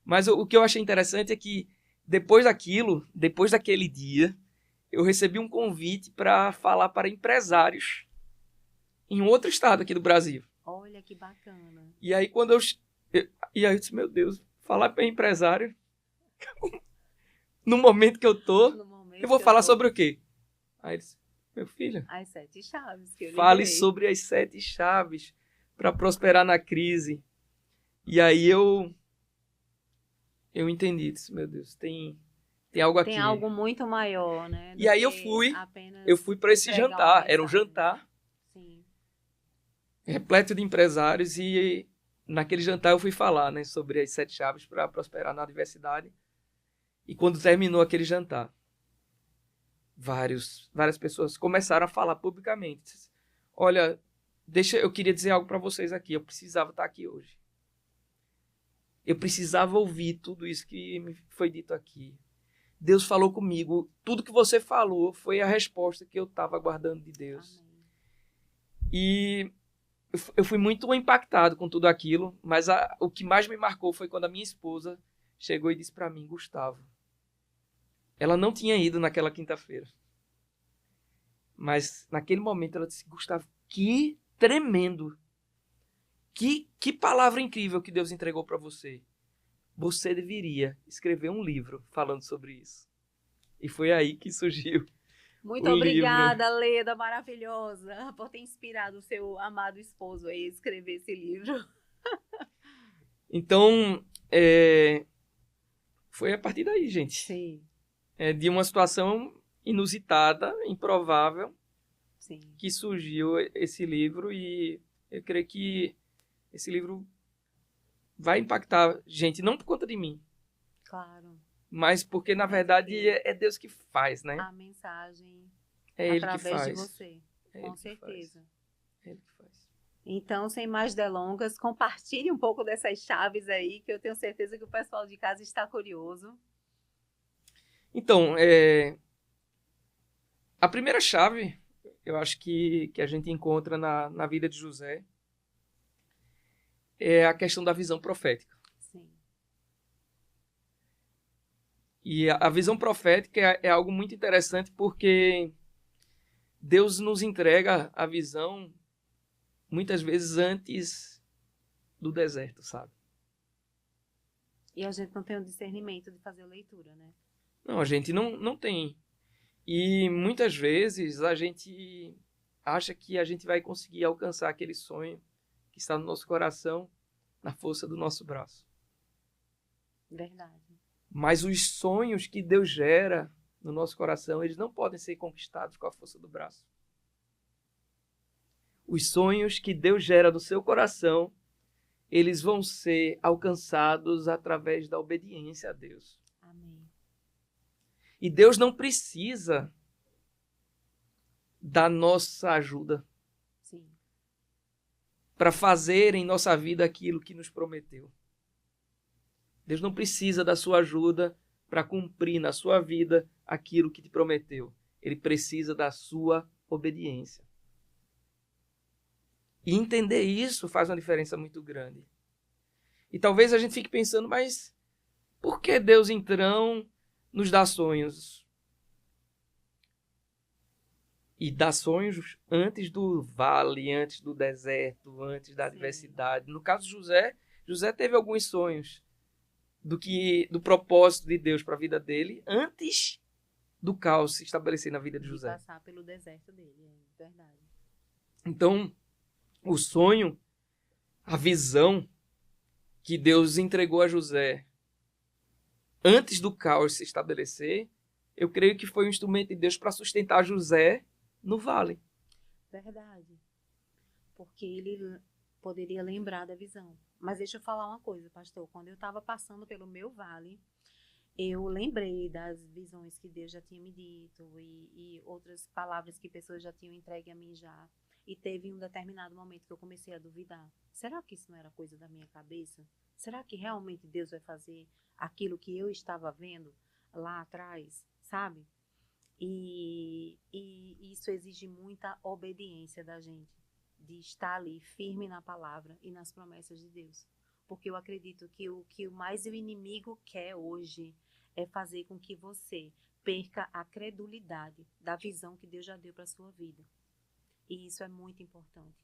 Mas o que eu achei interessante é que depois daquele dia, eu recebi um convite para falar para empresários em outro estado aqui do Brasil. Olha que bacana. E aí quando eu disse, meu Deus, falar para empresário no momento que eu tô, eu vou falar sobre o quê? Aí ele disse, meu filho, as 7 chaves que eu fale lembrei. sobre as 7 chaves para prosperar na crise. E aí eu entendi, disse, meu Deus, tem algo aqui. Tem algo muito maior, né? E aí eu fui para esse jantar, era um jantar. Sim. Repleto de empresários e naquele jantar eu fui falar, né, sobre as 7 chaves para prosperar na adversidade. E quando terminou aquele jantar, várias pessoas começaram a falar publicamente. Olha, eu queria dizer algo para vocês aqui, eu precisava estar aqui hoje. Eu precisava ouvir tudo isso que me foi dito aqui. Deus falou comigo, tudo que você falou foi a resposta que eu estava aguardando de Deus. Amém. E eu fui muito impactado com tudo aquilo, mas o que mais me marcou foi quando a minha esposa chegou e disse para mim, Gustavo, ela não tinha ido naquela quinta-feira, mas naquele momento ela disse, Gustavo, que tremendo, que palavra incrível que Deus entregou para você. Você deveria escrever um livro falando sobre isso. E foi aí que surgiu. Muito obrigada, Leda, maravilhosa, por ter inspirado o seu amado esposo a escrever esse livro. Então, foi a partir daí, gente. Sim. De uma situação inusitada, improvável, sim, que surgiu esse livro. E eu creio que esse livro vai impactar gente, não por conta de mim. Claro. Mas porque, na verdade, é Deus que faz, né? A mensagem é Ele através que faz. de você, com certeza. É Ele que faz. Então, sem mais delongas, compartilhe um pouco dessas chaves aí, que eu tenho certeza que o pessoal de casa está curioso. Então, a primeira chave, eu acho que a gente encontra na vida de José, é a questão da visão profética. Sim. E a visão profética é algo muito interessante porque Deus nos entrega a visão muitas vezes antes do deserto, sabe? E a gente não tem o discernimento de fazer a leitura, né? Não, a gente não tem. E muitas vezes a gente acha que a gente vai conseguir alcançar aquele sonho que está no nosso coração na força do nosso braço. Verdade. Mas os sonhos que Deus gera no nosso coração, eles não podem ser conquistados com a força do braço. Os sonhos que Deus gera no seu coração, eles vão ser alcançados através da obediência a Deus. Amém. E Deus não precisa da nossa ajuda Sim. para fazer em nossa vida aquilo que nos prometeu. Deus não precisa da sua ajuda para cumprir na sua vida aquilo que te prometeu. Ele precisa da sua obediência. E entender isso faz uma diferença muito grande. E talvez a gente fique pensando, mas por que Deus então nos dá sonhos? E dá sonhos antes do vale, antes do deserto, antes da adversidade. No caso de José, José teve alguns sonhos do propósito de Deus para a vida dele antes do caos se estabelecer na vida de José. Passar pelo deserto dele, é verdade. Então, o sonho, a visão que Deus entregou a José antes do caos se estabelecer, eu creio que foi um instrumento de Deus para sustentar José no vale. Verdade. Porque ele poderia lembrar da visão. Mas deixa eu falar uma coisa, pastor. Quando eu estava passando pelo meu vale, eu lembrei das visões que Deus já tinha me dito e outras palavras que pessoas já tinham entregue a mim já. E teve um determinado momento que eu comecei a duvidar. Será que isso não era coisa da minha cabeça? Será que realmente Deus vai fazer aquilo que eu estava vendo lá atrás, sabe? E isso exige muita obediência da gente, de estar ali firme na palavra e nas promessas de Deus. Porque eu acredito que o que mais o inimigo quer hoje é fazer com que você perca a credulidade da visão que Deus já deu para a sua vida. E isso é muito importante.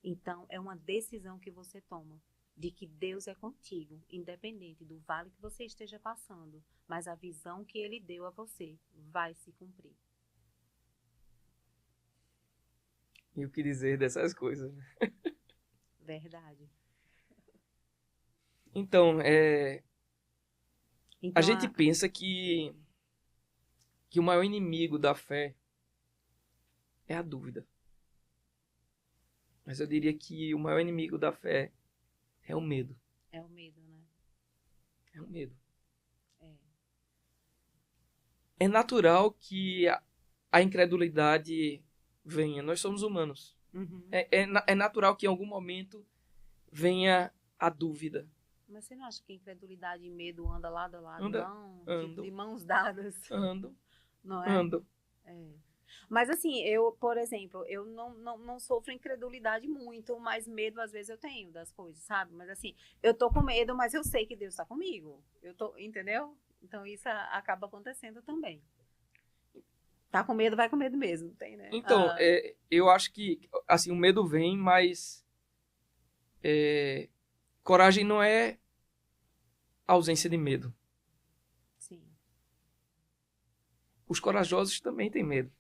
Então, é uma decisão que você toma, de que Deus é contigo, independente do vale que você esteja passando, mas a visão que Ele deu a você vai se cumprir. E o que dizer dessas coisas, né? Verdade. Então, a gente pensa que o maior inimigo da fé é a dúvida. Mas eu diria que o maior inimigo da fé é o medo. É o medo, né? É o medo. É. É natural que a incredulidade venha. Nós somos humanos. Uhum. É natural que em algum momento venha a dúvida. Mas você não acha que incredulidade e medo andam lado a lado, não? Ando. De mãos dadas? Ando. Não é? Ando. É. Mas assim, eu, por exemplo, eu não sofro incredulidade muito, mas medo às vezes eu tenho das coisas, sabe? Mas assim, eu tô com medo, mas eu sei que Deus tá comigo. Entendeu? Então isso acaba acontecendo também. Tá com medo, vai com medo mesmo, tem, né? Então, eu acho que assim, o medo vem, mas coragem não é ausência de medo. Sim. Os corajosos também têm medo.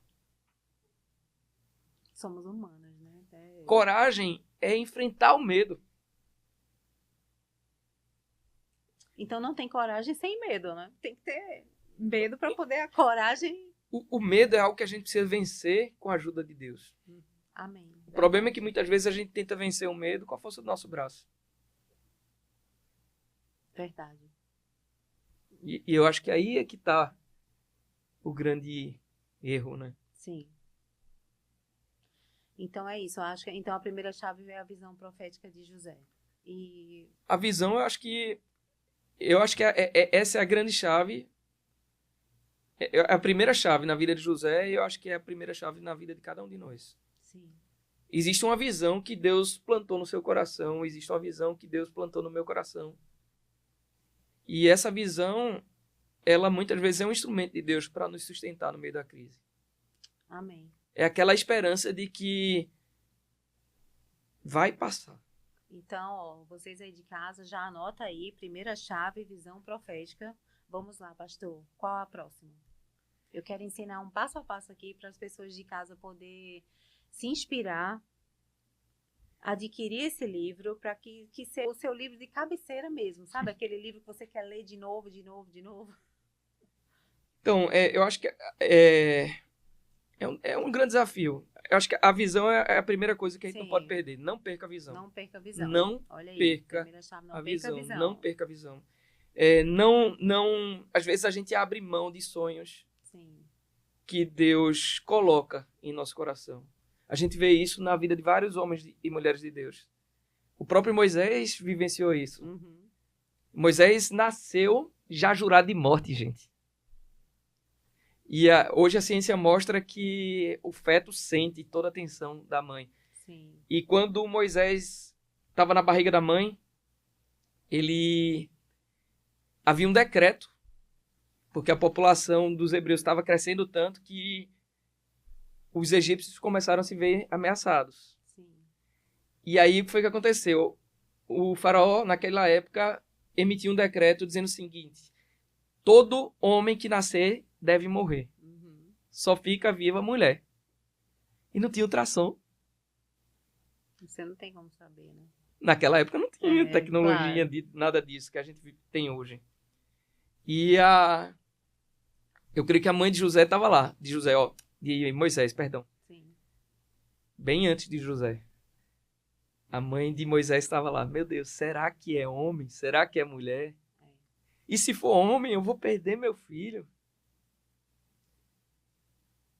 Somos humanos, né? Coragem é enfrentar o medo. Então não tem coragem sem medo, né? Tem que ter medo para poder a coragem. O medo é algo que a gente precisa vencer com a ajuda de Deus. Amém. O problema é que muitas vezes a gente tenta vencer o medo com a força do nosso braço. Verdade. E eu acho que aí é que está o grande erro, né? Sim. Então é isso. Eu acho que então a primeira chave é a visão profética de José. E a visão, eu acho que essa é a grande chave. É a primeira chave na vida de José e eu acho que é a primeira chave na vida de cada um de nós. sim. Existe uma visão que Deus plantou no seu coração, existe uma visão que Deus plantou no meu coração. E essa visão, ela muitas vezes é um instrumento de Deus para nos sustentar no meio da crise. Amém. É aquela esperança de que vai passar. Então, ó, vocês aí de casa já anota aí, primeira chave, visão profética. Vamos lá, pastor. Qual a próxima? Eu quero ensinar um passo a passo aqui para as pessoas de casa poder se inspirar, adquirir esse livro para que seja o seu livro de cabeceira mesmo, sabe? Aquele livro que você quer ler de novo, de novo, de novo. Então, eu acho que é um grande desafio. Eu acho que a visão é a primeira coisa que a gente não pode perder. Não perca a visão. Não perca a visão. Não Olha aí, perca primeira chave, não a perca visão. a visão. Não perca a visão. Às vezes a gente abre mão de sonhos. Sim. que Deus coloca em nosso coração. A gente vê isso na vida de vários homens e mulheres de Deus. O próprio Moisés vivenciou isso. Uhum. Moisés nasceu já jurado de morte, gente. E hoje a ciência mostra que o feto sente toda a tensão da mãe. Sim. E quando Moisés estava na barriga da mãe, havia um decreto, porque a população dos hebreus estava crescendo tanto que os egípcios começaram a se ver ameaçados. Sim. E aí, o que foi que aconteceu? O faraó, naquela época, emitiu um decreto dizendo o seguinte: todo homem que nascer deve morrer. Uhum. Só fica viva a mulher. E não tinha ultrassom. Você não tem como saber, né? Naquela época não tinha tecnologia, claro. nada disso que a gente tem hoje. E eu creio que a mãe de José estava lá. De Moisés, perdão. Sim. Bem antes de José. A mãe de Moisés estava lá. Meu Deus, será que é homem? Será que é mulher? E se for homem, eu vou perder meu filho.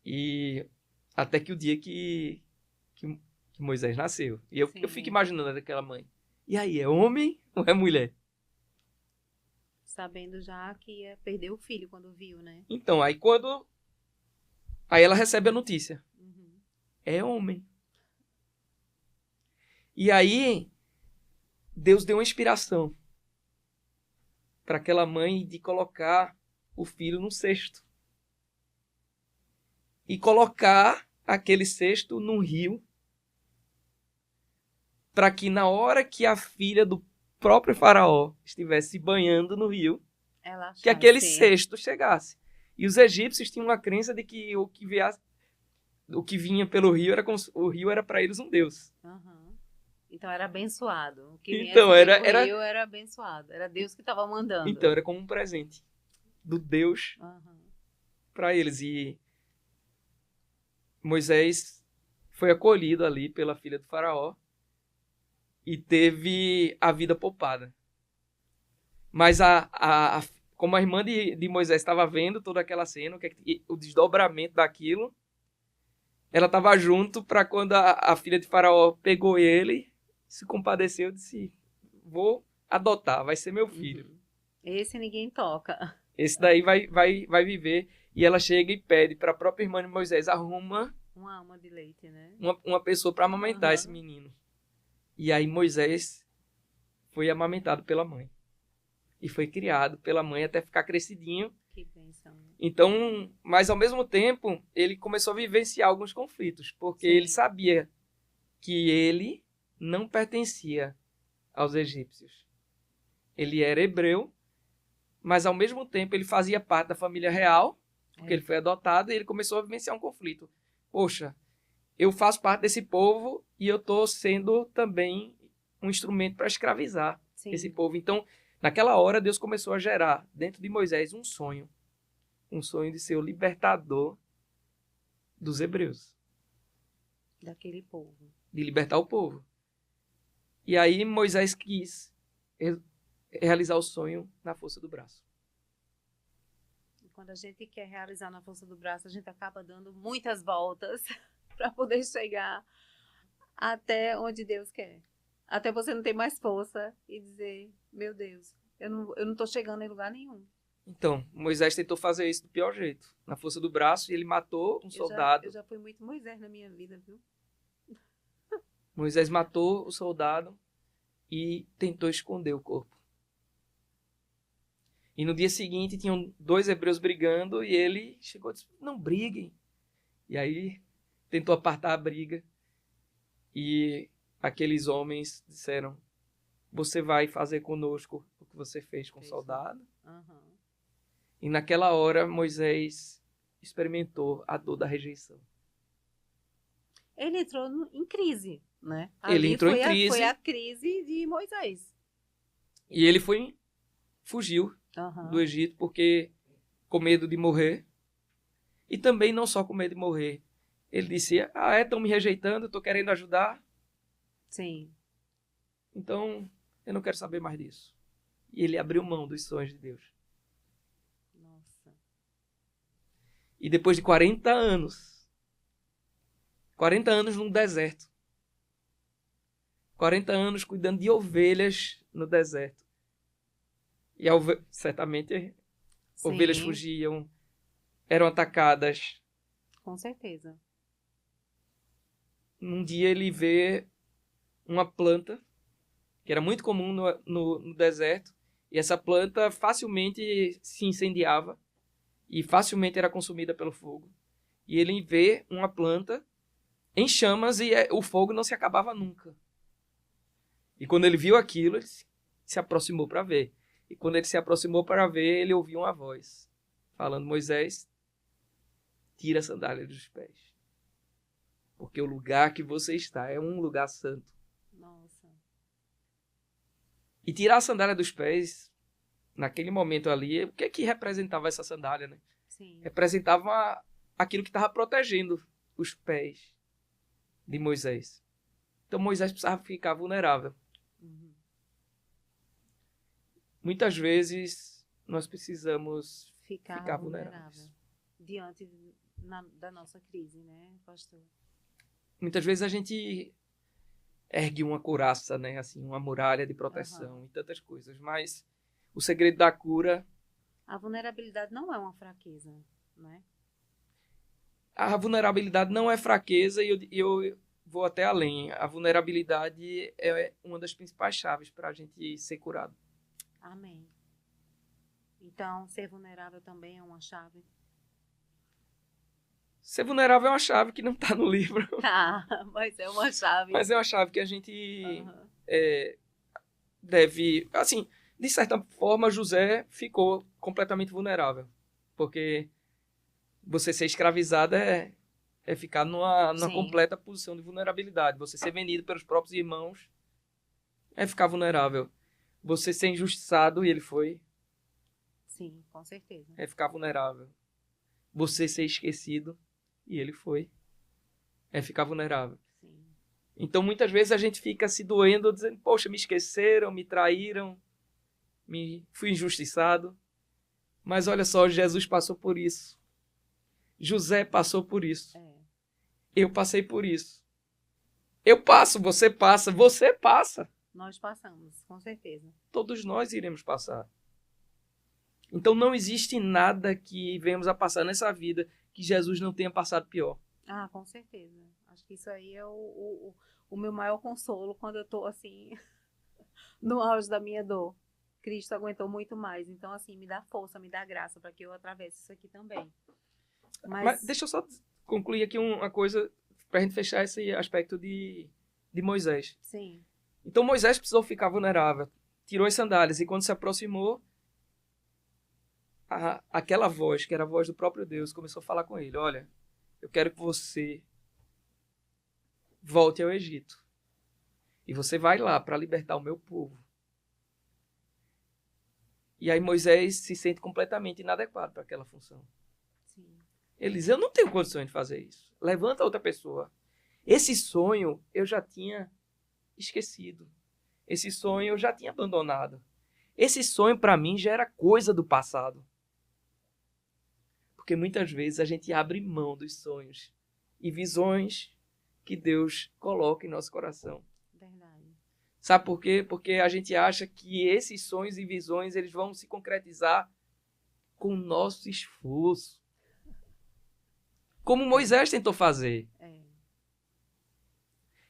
E até que o dia que Moisés nasceu. E eu fico imaginando aquela mãe. E aí, é homem ou é mulher? Sabendo já que ia perder o filho quando viu, né? Então, aí ela recebe a notícia. Uhum. É homem. E aí, Deus deu uma inspiração para aquela mãe de colocar o filho no cesto. E colocar aquele cesto num rio, para que na hora que a filha do próprio faraó estivesse se banhando no rio, que aquele cesto chegasse. E os egípcios tinham uma crença de que o que vinha pelo rio o rio era para eles um deus. Uhum. Então era abençoado. O que vinha Então, pelo rio era abençoado. Era Deus que estava mandando. Então era como um presente do Deus para eles. E Moisés foi acolhido ali pela filha do faraó e teve a vida poupada. Mas como a irmã de Moisés estava vendo toda aquela cena, o desdobramento daquilo, ela estava junto para quando a filha de faraó pegou ele, se compadeceu e disse: vou adotar, vai ser meu filho. Uhum. Esse ninguém toca. Esse daí vai viver. E ela chega e pede para a própria irmã de Moisés: arruma uma ama de leite, né? Uma pessoa para amamentar esse menino. E aí Moisés foi amamentado pela mãe. E foi criado pela mãe até ficar crescidinho. Que bênção. Então, mas ao mesmo tempo, ele começou a vivenciar alguns conflitos. Porque ele sabia que ele não pertencia aos egípcios. Ele era hebreu, mas ao mesmo tempo ele fazia parte da família real, porque ele foi adotado, e ele começou a vivenciar um conflito. Poxa, eu faço parte desse povo e eu estou sendo também um instrumento para escravizar esse povo. Então, naquela hora, Deus começou a gerar dentro de Moisés um sonho de ser o libertador dos hebreus. Daquele povo. De libertar o povo. E aí Moisés quis realizar o sonho na força do braço. Quando a gente quer realizar na força do braço, a gente acaba dando muitas voltas para poder chegar até onde Deus quer. Até você não ter mais força e dizer: meu Deus, eu não estou chegando em lugar nenhum. Então, Moisés tentou fazer isso do pior jeito. Na força do braço, e ele matou um soldado. Eu já fui muito Moisés na minha vida, viu? Moisés matou o soldado e tentou esconder o corpo. E no dia seguinte tinham 2 hebreus brigando e ele chegou e disse: não briguem. E aí tentou apartar a briga. E aqueles homens disseram: você vai fazer conosco o que você fez com o soldado? Uhum. E naquela hora Moisés experimentou a dor da rejeição. Ele entrou em crise, né? Ele entrou em crise. Foi a crise de Moisés. E ele fugiu do Egito porque com medo de morrer. E também não só com medo de morrer. Ele disse: estão me rejeitando, estou querendo ajudar. Sim. Então, eu não quero saber mais disso. E ele abriu mão dos sonhos de Deus. Nossa. E depois de 40 anos num deserto, 40 anos cuidando de ovelhas no deserto. E certamente ovelhas Sim, fugiam, eram atacadas. com certeza. Num dia ele vê uma planta, que era muito comum no deserto, e essa planta facilmente se incendiava e facilmente era consumida pelo fogo. E ele vê uma planta em chamas e o fogo não se acabava nunca. E quando ele viu aquilo, ele se aproximou para ver. E quando ele se aproximou para ver, ele ouviu uma voz falando: Moisés, tira a sandália dos pés, porque o lugar que você está é um lugar santo. Nossa. E tirar a sandália dos pés, naquele momento ali, o que é que representava essa sandália, né? Sim. Representava aquilo que estava protegendo os pés de Moisés. Então Moisés precisava ficar vulnerável. Uhum. Muitas vezes nós precisamos Ficar ficar vulnerável vulneráveis. diante da nossa crise, né, pastor? Muitas vezes a gente ergue uma couraça, né? Assim, uma muralha de proteção e tantas coisas. Mas o segredo da cura... A vulnerabilidade não é uma fraqueza, né? A vulnerabilidade não é fraqueza e eu vou até além. A vulnerabilidade é uma das principais chaves para a gente ser curado. Amém. Então, ser vulnerável também é uma chave. Ser vulnerável é uma chave que não está no livro. Mas é uma chave. Mas é uma chave que a gente deve... Assim, de certa forma, José ficou completamente vulnerável. Porque você ser escravizado é ficar numa completa posição de vulnerabilidade. Você ser vendido pelos próprios irmãos é ficar vulnerável. Você ser injustiçado, e ele foi... Sim, com certeza. É ficar vulnerável. Você ser esquecido, e ele foi. É ficar vulnerável. Sim. Então, muitas vezes a gente fica se doendo, dizendo, poxa, me esqueceram, me traíram, fui injustiçado. Mas olha só, Jesus passou por isso. José passou por isso. Eu passei por isso. Eu passo, você passa, você passa. Nós passamos, com certeza. Todos nós iremos passar. Então não existe nada que venhamos a passar nessa vida que Jesus não tenha passado pior. Ah, com certeza. Acho que isso aí é o meu maior consolo quando eu tô assim, no auge da minha dor. Cristo aguentou muito mais. Então, assim, me dá força, me dá graça para que eu atravesse isso aqui também. Mas deixa eu só concluir aqui uma coisa para a gente fechar esse aspecto de Moisés. Sim. Então Moisés precisou ficar vulnerável, tirou as sandálias e quando se aproximou, aquela voz, que era a voz do próprio Deus, começou a falar com ele: olha, eu quero que você volte ao Egito. E você vai lá para libertar o meu povo. E aí Moisés se sente completamente inadequado para aquela função. Sim. Ele diz: eu não tenho condições de fazer isso. Levanta outra pessoa. Esse sonho eu já tinha esquecido. Esse sonho eu já tinha abandonado. Esse sonho para mim já era coisa do passado. Porque muitas vezes a gente abre mão dos sonhos e visões que Deus coloca em nosso coração. Verdade. Sabe por quê? Porque a gente acha que esses sonhos e visões eles vão se concretizar com o nosso esforço. Como Moisés tentou fazer.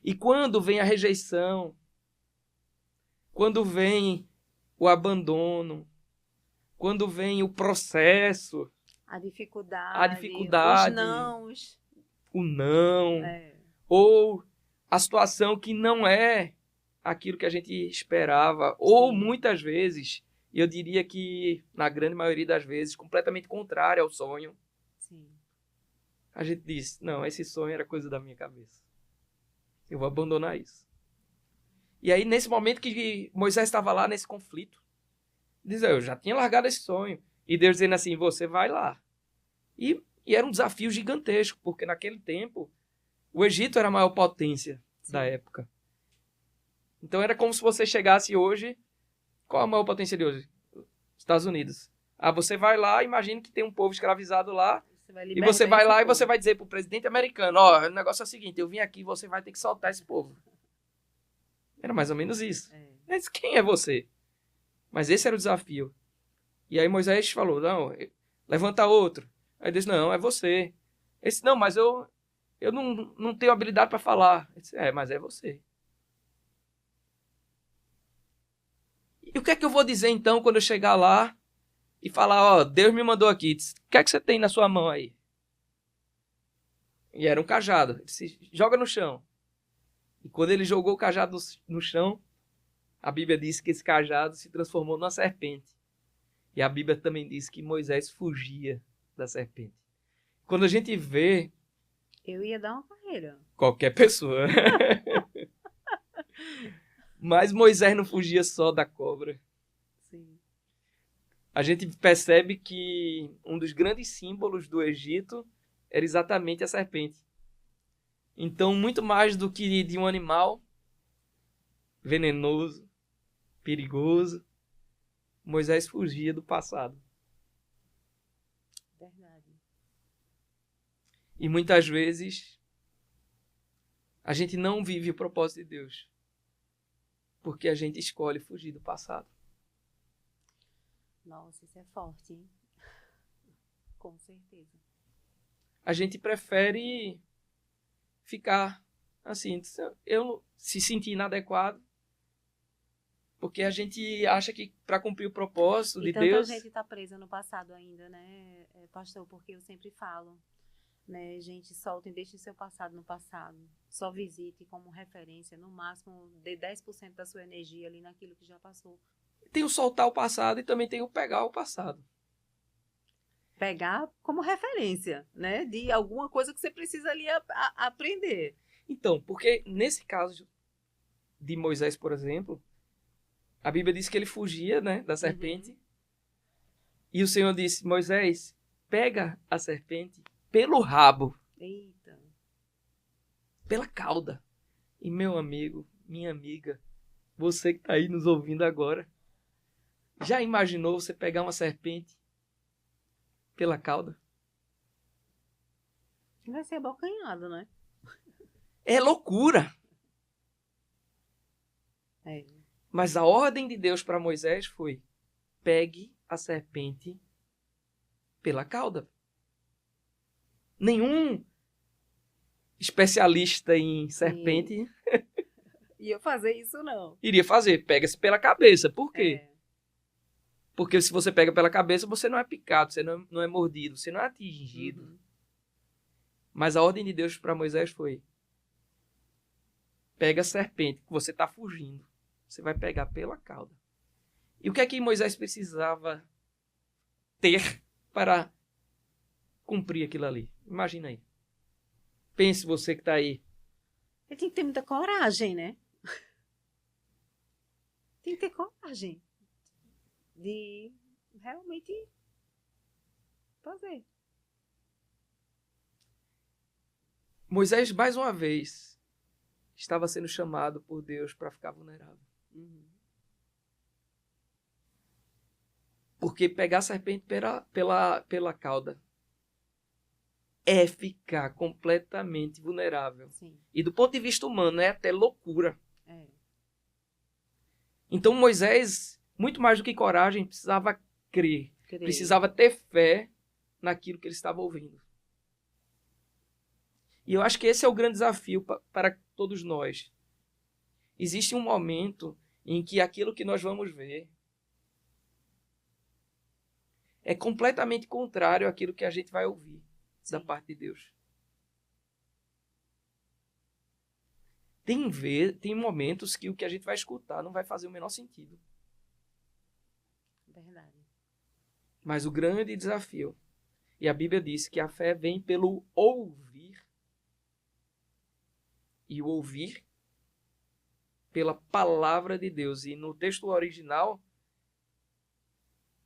E quando vem a rejeição, quando vem o abandono, quando vem o processo, a dificuldade, os nãos, o não, ou a situação que não é aquilo que a gente esperava, ou muitas vezes, eu diria que na grande maioria das vezes, completamente contrária ao sonho. Sim. A gente diz: não, esse sonho era coisa da minha cabeça. Eu vou abandonar isso. E aí, nesse momento que Moisés estava lá nesse conflito, diz: eu já tinha largado esse sonho. E Deus dizendo assim: você vai lá. E era um desafio gigantesco, porque naquele tempo o Egito era a maior potência da época. Então era como se você chegasse hoje. Qual a maior potência de hoje? Estados Unidos. Você vai lá, imagina que tem um povo escravizado lá. E você vai lá e você vai dizer pro presidente americano, ó, o negócio é o seguinte, eu vim aqui, você vai ter que soltar esse povo. Era mais ou menos isso. Mas quem é você? Mas esse era o desafio. E aí Moisés falou, não, levanta outro. Aí ele disse, não, é você. Ele disse, não, mas eu não tenho habilidade para falar. Ele disse, mas é você. E o que é que eu vou dizer então quando eu chegar lá e falar, ó, Deus me mandou aqui. Disse, o que é que você tem na sua mão aí? E era um cajado. Ele disse, joga no chão. E quando ele jogou o cajado no chão, a Bíblia diz que esse cajado se transformou numa serpente. E a Bíblia também diz que Moisés fugia da serpente. Quando a gente vê... Eu ia dar uma carreira. Qualquer pessoa. Mas Moisés não fugia só da cobra. Sim. A gente percebe que um dos grandes símbolos do Egito era exatamente a serpente. Então, muito mais do que de um animal venenoso, perigoso, Moisés fugia do passado. Verdade. E muitas vezes a gente não vive o propósito de Deus porque a gente escolhe fugir do passado. Nossa, isso é forte, hein? Com certeza. A gente prefere ficar assim, eu se sentir inadequado, porque a gente acha que para cumprir o propósito de Deus... E tanta gente está presa no passado ainda, né, pastor? Porque eu sempre falo, né, gente, soltem, deixe seu passado no passado. Só visite como referência, no máximo, dê 10% da sua energia ali naquilo que já passou. Tem o soltar o passado e também tem o pegar o passado. Pegar como referência, né, de alguma coisa que você precisa ali aprender. Então, porque nesse caso de Moisés, por exemplo, a Bíblia diz que ele fugia, né, da serpente. Uhum. E o Senhor disse, Moisés, pega a serpente pelo rabo. Eita. Pela cauda. E meu amigo, minha amiga, você que está aí nos ouvindo agora, já imaginou você pegar uma serpente pela cauda? Vai ser abocanhado, né? É loucura. É. Mas a ordem de Deus para Moisés foi, pegue a serpente pela cauda. Nenhum especialista em serpente ia fazer isso, não. Iria fazer, pega-se pela cabeça. Por quê? Porque se você pega pela cabeça, você não é picado, você não é mordido, você não é atingido. Uhum. Mas a ordem de Deus para Moisés foi, pega a serpente, que você está fugindo. Você vai pegar pela cauda. E o que é que Moisés precisava ter para cumprir aquilo ali? Imagina aí. Pense você que está aí. Ele tem que ter muita coragem, né? Tem que ter coragem de realmente fazer. Moisés, mais uma vez, estava sendo chamado por Deus para ficar vulnerável. Uhum. Porque pegar a serpente pela cauda é ficar completamente vulnerável. Sim. E do ponto de vista humano, é até loucura. É. Então Moisés, muito mais do que coragem, precisava crer. Precisava ter fé naquilo que ele estava ouvindo. E eu acho que esse é o grande desafio para todos nós. Existe um momento em que aquilo que nós vamos ver é completamente contrário àquilo que a gente vai ouvir. Sim. Da parte de Deus. Tem momentos que o que a gente vai escutar não vai fazer o menor sentido. Verdade. Mas o grande desafio, e a Bíblia diz que a fé vem pelo ouvir, e o ouvir pela palavra de Deus. E no texto original,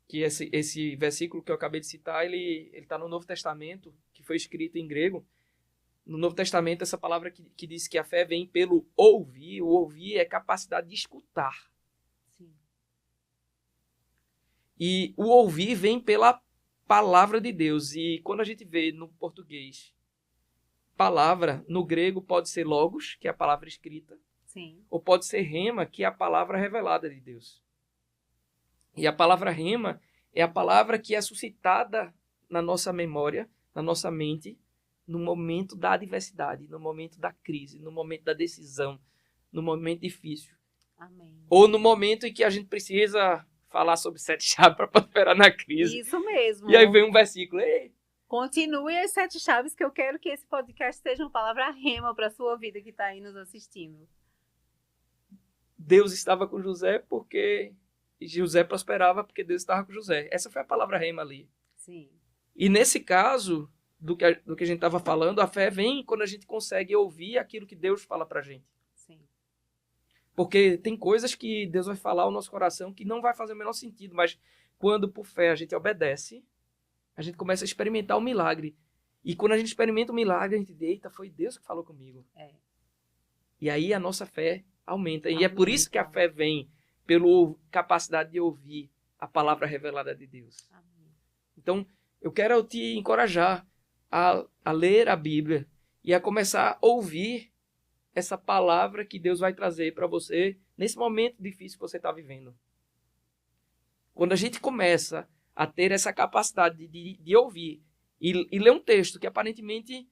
que esse versículo que eu acabei de citar, ele está no Novo Testamento, que foi escrito em grego. No Novo Testamento, essa palavra que diz que a fé vem pelo ouvir, o ouvir é capacidade de escutar. Sim. E o ouvir vem pela palavra de Deus. E quando a gente vê no português, palavra, no grego pode ser logos, que é a palavra escrita, Sim. ou pode ser rema, que é a palavra revelada de Deus. E a palavra rema é a palavra que é suscitada na nossa memória, na nossa mente, no momento da adversidade, no momento da crise, no momento da decisão, no momento difícil. Amém. Ou no momento em que a gente precisa falar sobre 7 chaves para prosperar na crise. Isso mesmo. E aí vem um versículo. Ei, continue as 7 chaves, que eu quero que esse podcast seja uma palavra rema para a sua vida que está aí nos assistindo. Deus estava com José porque José prosperava porque Deus estava com José. Essa foi a palavra rema ali. Sim. E nesse caso, do que a gente estava falando, a fé vem quando a gente consegue ouvir aquilo que Deus fala pra gente. Sim. Porque tem coisas que Deus vai falar ao nosso coração que não vai fazer o menor sentido, mas quando por fé a gente obedece, a gente começa a experimentar o milagre. E quando a gente experimenta o milagre, a gente diz, eita, foi Deus que falou comigo. É. E aí a nossa fé aumenta. E é por isso que a fé vem pela capacidade de ouvir a palavra revelada de Deus. Amém. Então, eu quero te encorajar a ler a Bíblia e a começar a ouvir essa palavra que Deus vai trazer para você nesse momento difícil que você está vivendo. Quando a gente começa a ter essa capacidade de ouvir e ler um texto que aparentemente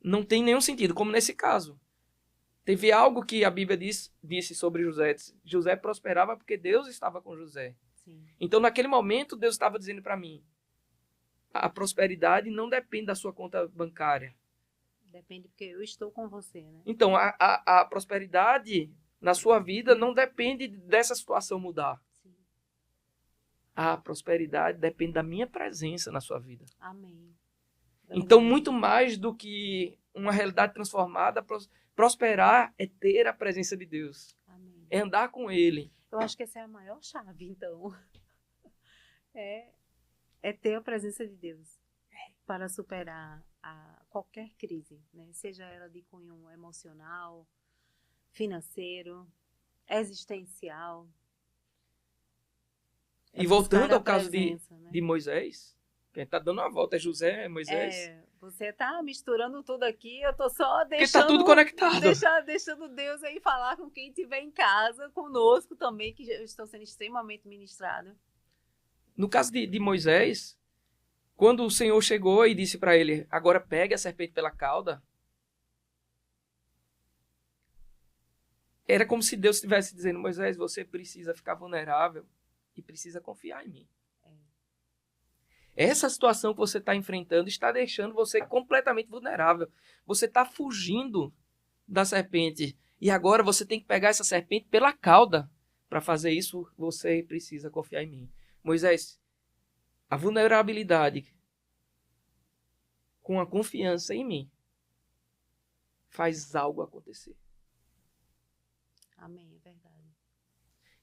não tem nenhum sentido, como nesse caso. Teve algo que a Bíblia disse sobre José. José prosperava porque Deus estava com José. Sim. Então, naquele momento, Deus estava dizendo para mim, a prosperidade não depende da sua conta bancária. Depende porque eu estou com você, né? Então, a prosperidade na sua vida não depende dessa situação mudar. Sim. A prosperidade depende da minha presença na sua vida. Amém. Então, muito mais do que uma realidade transformada, prosperar é ter a presença de Deus. Amém. É andar com Ele. Eu acho que essa é a maior chave, então. É ter a presença de Deus para superar qualquer crise, né? Seja ela de cunho emocional, financeiro, existencial. E voltando ao caso presença, de Moisés, quem está dando uma volta é José, é Moisés. Você está misturando tudo aqui, eu estou só deixando... Porque está tudo conectado. Deixando Deus aí falar com quem estiver em casa, conosco também, que eu estou sendo extremamente ministrada. No caso de Moisés, quando o Senhor chegou e disse para ele, agora pegue a serpente pela cauda, era como se Deus estivesse dizendo, Moisés, você precisa ficar vulnerável e precisa confiar em mim. Essa situação que você está enfrentando está deixando você completamente vulnerável. Você está fugindo da serpente. E agora você tem que pegar essa serpente pela cauda. Para fazer isso, você precisa confiar em mim. Moisés, a vulnerabilidade com a confiança em mim faz algo acontecer. Amém, é verdade.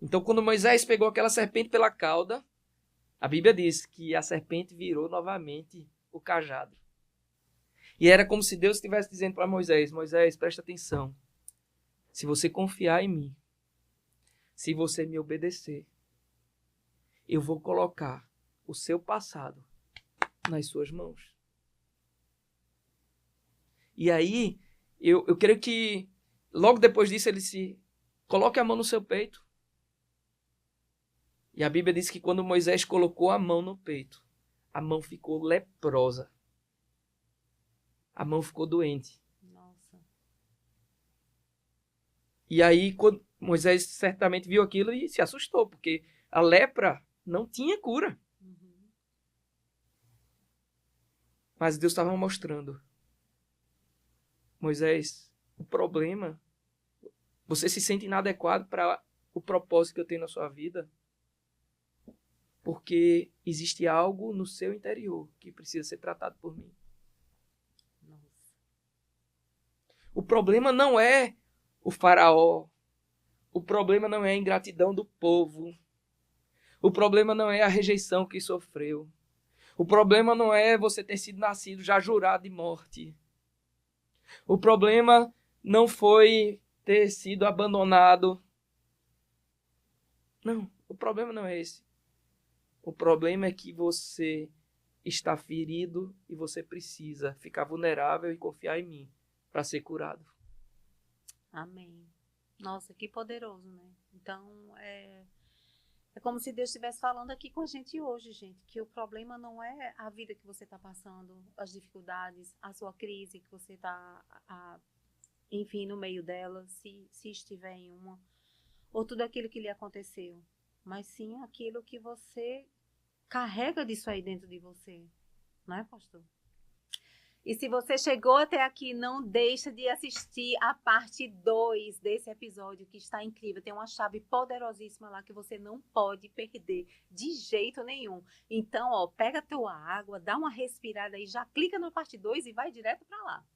Então, quando Moisés pegou aquela serpente pela cauda, a Bíblia diz que a serpente virou novamente o cajado. E era como se Deus estivesse dizendo para Moisés, Moisés, presta atenção. Se você confiar em mim, se você me obedecer, eu vou colocar o seu passado nas suas mãos. E aí, eu creio que logo depois disso ele se coloque a mão no seu peito. E a Bíblia diz que quando Moisés colocou a mão no peito, a mão ficou leprosa. A mão ficou doente. Nossa. E aí quando Moisés certamente viu aquilo e se assustou, porque a lepra não tinha cura. Uhum. Mas Deus estava mostrando. Moisés, o problema, você se sente inadequado para o propósito que eu tenho na sua vida, porque existe algo no seu interior que precisa ser tratado por mim. Nossa. O problema não é o faraó. O problema não é a ingratidão do povo. O problema não é a rejeição que sofreu. O problema não é você ter sido nascido já jurado de morte. O problema não foi ter sido abandonado. Não, o problema não é esse. O problema é que você está ferido e você precisa ficar vulnerável e confiar em mim para ser curado. Amém. Nossa, que poderoso, né? Então, é como se Deus estivesse falando aqui com a gente hoje, gente, que o problema não é a vida que você está passando, as dificuldades, a sua crise que você está, enfim, no meio dela, se estiver em uma, ou tudo aquilo que lhe aconteceu, mas sim aquilo que você carrega disso aí dentro de você, não é, pastor? E se você chegou até aqui, não deixa de assistir a parte 2 desse episódio, que está incrível. Tem uma chave poderosíssima lá que você não pode perder de jeito nenhum. Então, ó, pega a tua água, dá uma respirada aí, já clica na parte 2 e vai direto para lá.